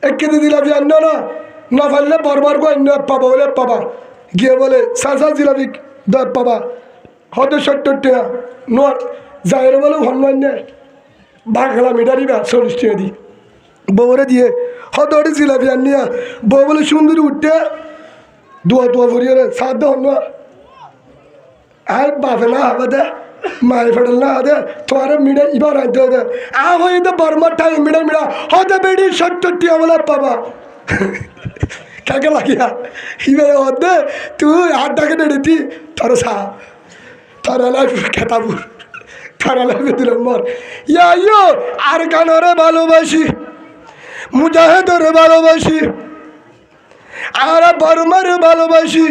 একে দিলাম অন্য না ফাইলে বরবার গো অন্য পাবা বলে পাবা গিয়ে বলে সাজা জিলাবি দর পাবা হতে 70 টিয়া নোর যাইর বলে অন্য বাঘলা মিটারিবা 40 টিয়া দি বউরে দিয়ে হতে ওটি জিলাপি আনিয়া বউ বলে সুন্দর উঠতে দোয়া ভরিয়ে সাদ অন্য আর বাপে না হবে দে মায়ের ফেডল না দে তোমার মিডে ইবার আনতে হবে আ হয়ে তো বর্মার টাইম মিডা হতে বেড়ি 70 টিয়া বলে পাবা কাকে লাগিয়া ইবে হতে তুই 8 টাকা নেড়েতি তোর সা তোর লাইফ খেতাবুর তোর লাইফ দিলাম মর ইয়ো আর গানরে ভালোবাসি মুজাহিদরে ভালোবাসি আর বর্মারে ভালোবাসি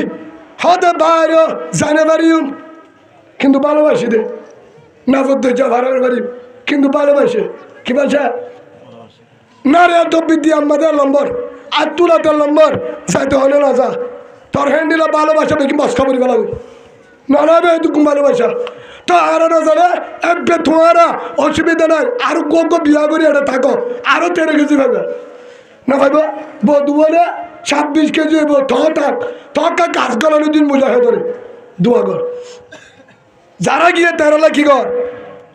হতে বাইরে জানে পারিম কিন্তু ভালোবাসি দে না বলতে যা ভাড়ার বাড়ি কিন্তু ভালোবাসে কি বলছে না রে তো বিদ্যি আমাদের নম্বর আর তুলা তোর নম্বর যাইতে হলে না যা তোর হ্যান্ডিলা ভালোবাসা কি মস্কা করি বেলাবি না না এটুকু ভালোবাসা তো আর না যাবে একবে তোমার অসুবিধা নাই আর গো বিয়া করি এটা থাকো আরো 13 কেজি পাবে না ভাইব বধু বলে 26 কেজি হইব থাক গাছ গলানো দিন বোঝা হয়ে ধরে দোয়া কর যারা গিয়ে 13 লাখ কি কর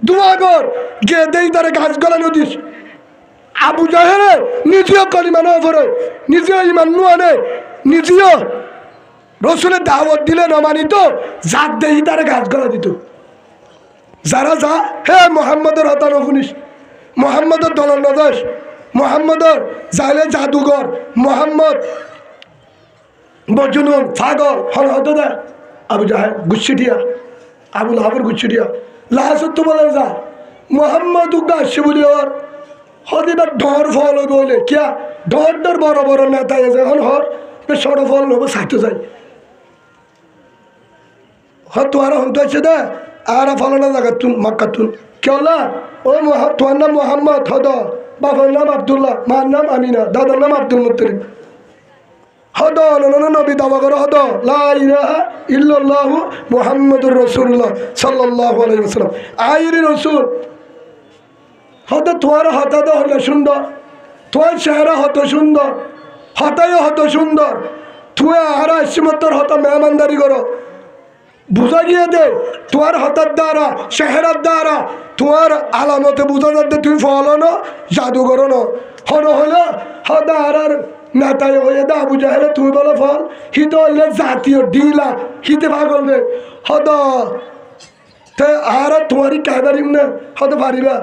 দোয়া কর গিয়ে দেই তারা গাছ গলানো দিস আবু জাহেলে নিজেও কলিমা নেওয়া পড়ে নিজেও ইমান নুয়ানে নিজেও রসুলের দাওয়াত দিলে না মানিত জাত দেই তারা গাছ গলা দিত যারা যা হে মোহাম্মদের হতানো শুনিস মোহাম্মদের দলন নদাস মোহাম্মদের জাইলে জাদুঘর মোহাম্মদ বজনুন ফাগল হল হতো দে আবু জাহেল গুচ্ছিটিয়া আবুল হাবর গুচ্ছিটিয়া লাহাসত তো বলে যা মোহাম্মদ উগা আসছে বলি ওর হদিবার ঢর ফল বলে কিয়া ঢর বড় বড় নেতা আছে এখন হর ছোট ফল নেবো সাইতে যাই তোমার হতে আছে দে আর ফলানো জায়গা তুন মক্কা তুন কেলা ও তোমার নাম মোহাম্মদ হদ বাবার নাম আবদুল্লাহ মার নাম আমিনা দাদার নাম আব্দুল মুত্তালিব হদ নবী দাবা করো হদ লা ইলাহা ইল্লাল্লাহু মুহাম্মাদুর রাসূলুল্লাহ সাল্লাল্লাহু আলাইহি ওয়াসাল্লাম আইরি রাসূল হদ তোমার হতা তো হলে সুন্দর তোমার চেহারা হত সুন্দর হতাইও হত সুন্দর তুই আর আসিমতর হতা মেহমানদারি করো বুঝা গিয়ে দে তোমার হতার দ্বারা চেহারার দ্বারা তোমার আলামতে বুঝা যাতে তুমি ফলো না জাদু করো না হলো হদা আর নেতাই হয়ে দা বুঝা হলে তুমি বলো ফল হিত হলে জাতীয় ডিলা হিতে পাগল রে হদ আর তোমারই কায়দারিম না হতে পারিবা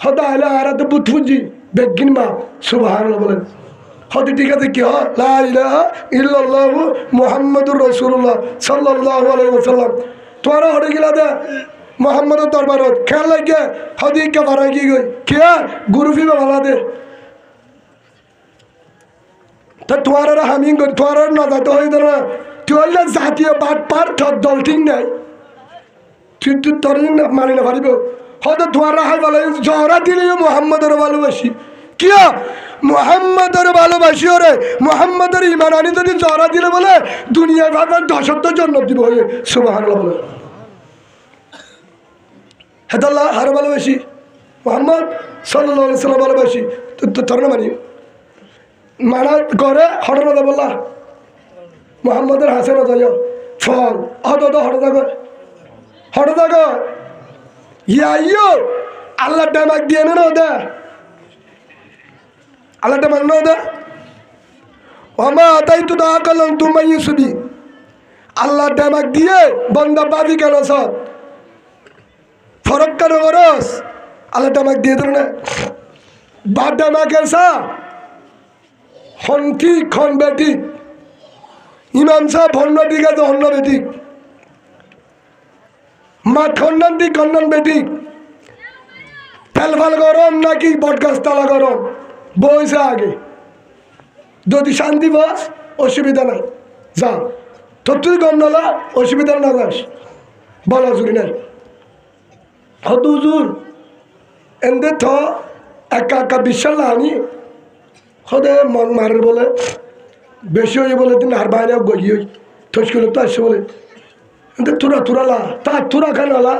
হদা আইলে আর তো বুথ বুঝি বেগিন মা সুবহানাল্লাহ বলেন হতে ঠিক আছে কি লা ইলাহা ইল্লাল্লাহু মুহাম্মাদুর রাসূলুল্লাহ সাল্লাল্লাহু আলাইহি ওয়াসাল্লাম তোরা হড়ে গিলা দে মোহাম্মদের দরবারত খেয়াল লাগে হদি কে বাড়াই কি গই কে গুরুফি ভালা দে তো তোমার হামিং করি তোমার না যাতে হয়ে না তুই হইলে জাতীয় বাট পার দল ঠিক নাই তুই তুই তোর মানি না পারিব হয়তো তোমার হাই ভালো জহরা দিলে মোহাম্মদের ভালোবাসি কিয়া মোহাম্মদের ভালোবাসি ওরে মোহাম্মদের ইমান আনি যদি জহরা দিলে বলে দুনিয়ায় ভাববার দশত্ব জন্ম দিব হয়ে সুবহানাল্লাহ বলে হেদাল্লাহ হার ভালোবাসি মোহাম্মদ সাল্লাল্লাহু আলাইহি সাল্লাম ভালোবাসি তো তোর না মানি মানা করে হঠাৎ বললা মোহাম্মদের হাসেন ফল হঠাৎ হঠাৎ ইয়ো আল্লাহ ডামাক দিয়ে না ওদা আল্লাহ ডামাক না ওদা ওমা তাই তো দা করলাম তুমি শুধু আল্লাহ ডামাক দিয়ে বন্দা বাদি কেন সব ফরক কেন করস আল্লাহ ডামাক দিয়ে ধর না বা ডামাকের সা হন্তি খন বেটি ইমাম সাহেব হন্য দিকে তো হন্য বেটি মা খন্ডন দি খন্ডন বেটি ফেলফাল গরম নাকি বটগাছ তালা গরম বইছে আগে যদি শান্তি বাস অসুবিধা নাই যা তোর তুই গম নালা অসুবিধা না যাস বলা জুড়ি নাই হত হুজুর এনদে থ একা একা বিশ্বাস লানি হদে মন মারের বলে বেশি হয়ে বলে দিন আর বাইরে গই হই থস করে তো আসছে বলে তুরা তুরালা তা তুরা খানালা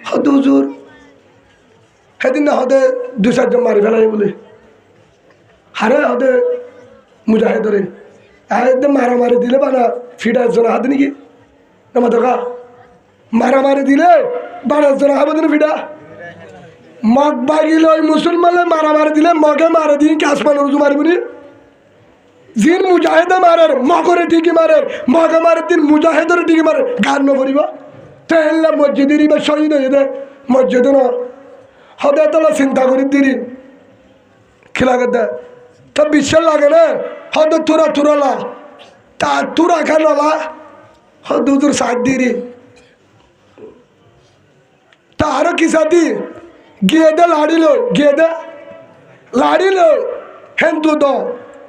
হদ হুজুর সেদিন না হদে দু চারজন মারি ফেলাই বলে হারে হদে মুজাহিদরে একদম মারামারি দিলে বানা ফিডা জনা হাতে নাকি না দেখা মারামারি দিলে বানা জনা হবে না ফিডা মগ বাগিল ওই মুসলমানে মারামারি দিলে মগে মারে দিন কি আসমান রুজু মারিবনি জিন মুজাহিদে মারের মগরে ঠিকই মারের মগে মারে দিন মুজাহিদের ঠিকই মারে গান ন ভরিব তেহল্লা মসজিদের বা শহীদ হয়ে দে মসজিদ ন হদে তোলা চিন্তা করি দিরি খিলাগত দে তো বিশ্বাস লাগে না হদে তুরা তুরালা তা তুরা খানলা হদ হুজুর সাথ দিরি তা আরো কি সাথী গিয়ে দে লাড়িল হেন্দু দ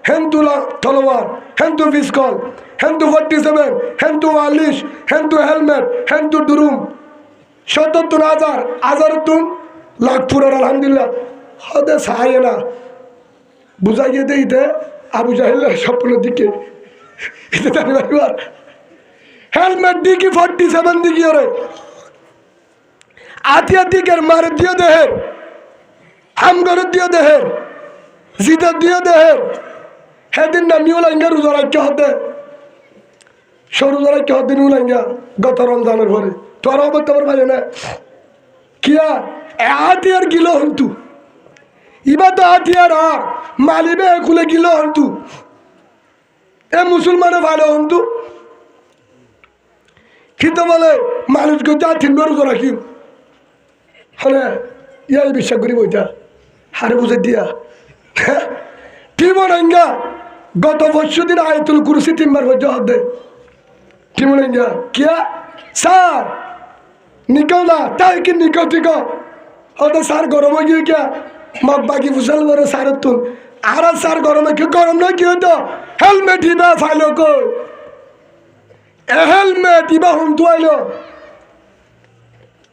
হেন্দু তলোয়ার হেন্দু পিস্তল হেন্দু 47 হেন্দু 44 হেন্দু হেলমেট হেন্দু ডুরুম ৭৭,০০০ হাজার তুম লাখ পুরার আলহামদুলিল্লাহ হদে সাহায্য না বুঝা গিয়ে দিতে আবু জাহেলের স্বপ্নের দিকে হেলমেট দিকে 47 দিকে ওরে আতিয়া দিকের মারে দিও দেহের হামগর দিও দেহের জিদা দিও দেহের সেদিন না মিউলাঙ্গা রোজা রাখতে হতে সরোজা রাখতে হতে মিউলাঙ্গা গত রমজানের পরে তোর অবস্থা ভাই না কিয়া আতিয়ার গিলো হন্তু ইবা তো আতিয়ার আর মালিবে খুলে গিলো হন্তু এ মুসলমানে ভালো হন্তু কিন্তু বলে মানুষকে যা তিনবার রোজা রাখি হলে ইয়াই বিশ্বাস করি বইটা হারে বুঝে দিয়া টিমনাঙ্গা গত বছর দিন আয়তুল কুরসি 3 বার বজ্জা হতে টিমনাঙ্গা কিয়া স্যার নিকো না তাই কি নিকো ঠিক হতে স্যার গরম হয়ে গিয়ে কিয়া মগ বাকি ফুসাল বড় স্যার তুন আর স্যার গরমে কি গরম না কি হতো helmet Iba ফাইলো co helmet Iba hmm তুইলো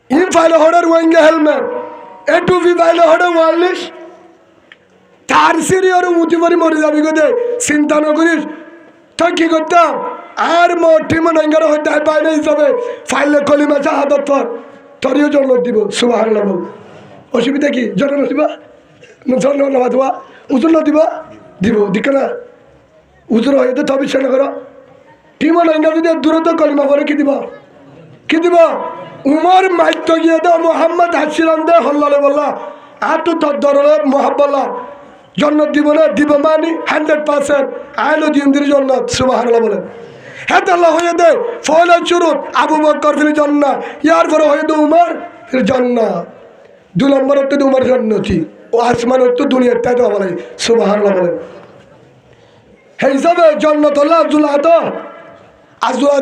in ফাইলো হড়ার ওয়াঙ্গে helmet এ টুপি ফাইলো হড়ে 44 তার সিরি ওর উঁচু করে মরে যাবি কোথায় চিন্তা না করিস তো কি করতাম আর মোটি মনাঙ্গার হইতে বাইরে হিসাবে ফাইলে কলিমা চাহাদত পর তোরও জন্ম দিব সুবহানাল্লাহ বল অসুবিধা কি জন্ম দিবা জন্ম নেওয়া দেওয়া উজুর না দিবা দিব দিকে না উজুর হইতে তবে সে না করো টিমনাঙ্গা যদি দূরত কলিমা করে কি দিব উমর মাইত গিয়ে দে মোহাম্মদ হাসিলাম দে হল্লালে বললা আর তো তোর দরলে মোহাব্বল্লা জন্নত দিব না দিব মানি 100% আইলো দিনদের জন্নত সুবহানাল্লাহ বলেন হ্যাঁ আল্লাহ হয়ে দে ফয়লা শুরুত আবু বকর ফির জান্নাহ ইয়ার পরে হয়ে দে উমর ফির জান্নাহ 2 নম্বর হচ্ছে তোমার জন্নতি ও আসমান হচ্ছে দুনিয়ার তাই তো বলে সুবহানাল্লাহ বলে সেই হিসাবে জন্নত হল্লা আব্দুল্লাহ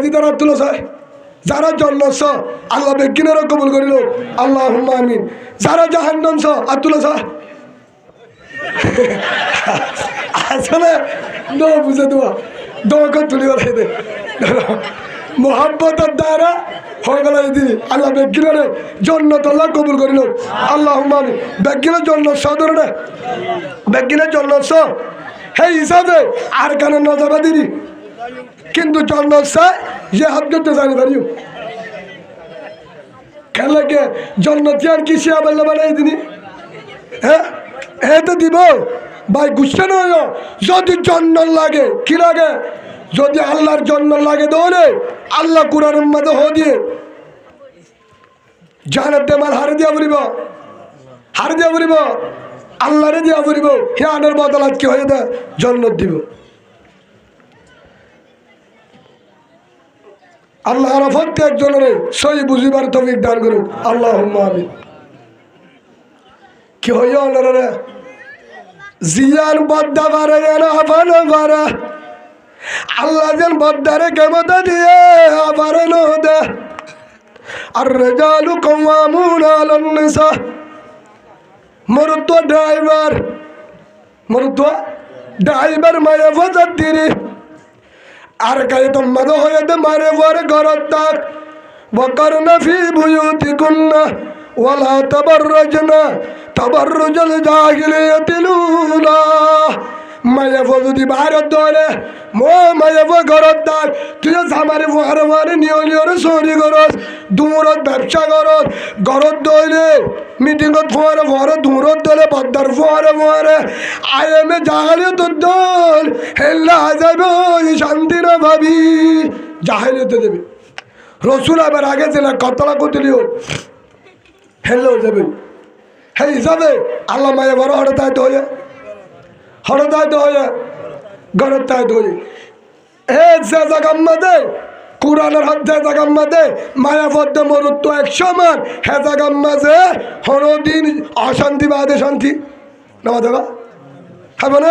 দিদার আব্দুল্লাহ সাহেব যারা জন্মস আল্লাহ বেকিনেরও কবুল করিল আল্লাহুম্মা আমিন যারা জাহান্নাম স আব্দুল্লাহ সাহেব আসলে নো বুঝে দেওয়া দোয়া তুলি বলাই দে মোহাম্মতের দ্বারা হয়ে গেল এই দিদি আল্লাহ বেকিনের জন্নত আল্লাহ কবুল করিল আল্লাহুম্মা আমিন বেকিনের জন্য সদর না বেকিনের জন্য স সেই হিসাবে আর কেন নজর দিদি কিন্তু জন্ম চাই যে হাত করতে জানি পারিও খেলাকে জন্নতি আর কি সে আবার বানাই দিনি হ্যাঁ এ তো দিব ভাই গুসছে নয় যদি জন্ম লাগে কি লাগে যদি আল্লাহর জন্ম লাগে দৌড়ে আল্লাহ কুরআনের মধ্যে হো দিয়ে জানাতে মাল হার দিয়া বলিব আল্লাহরে দিয়া বলিব হে আনের বদলাত কি হয়ে দেয় জন্নত দিব আল্লাহ প্রত্যেক জনের সহি বুঝিবার তৌফিক দান করুক আল্লাহুম্মা আমিন কি হইয়া অনরে জিয়ান বদ্দা পারে না আফানো পারে আল্লাহ যেন বদ্দারে কেমতা দিয়ে আপারে নো দে আর রেজালু কওয়ামুন আলান নিসা মরুতো ড্রাইভার মায়ে ফজাত দিরি আর কাই তোমাদ হয়ে দে মারে বর ঘরত তাক বকরনা ফি বুয়ুতিকুন্না ওয়ালা তাবাররুজনা তাবাররুজাল জাহিলিয়াতিল উলা মায়ে ফজুদি ভারত দলে মো মায়ে ফ ঘরত তাক তুই জামারে ফরে নিয়র সরি করস দূরত ব্যবসা করস ঘরত দলে মিটিংত ফরে দূরত দলে বদ্দার ফরে আইএমএ জাহালিয়ত দল হেল্লা যাবে শান্তি না ভাবি জাহালিয়ত দেবে রসুল আবার আগে ছিল কতলা কতলিও হেল্লো যাবে হে হিসাবে আল্লাহ মায়ে বড় হঠাৎ হয়ে গরত তাই হয়ে হে যে জাগাম্মা দে কুরআনের হাত যে জাগাম্মা দে মায়া পদ্মে মরুত্ব 100 মান হে জাগাম্মা যে হরদিন অশান্তি বাদে শান্তি না দেবা হবে না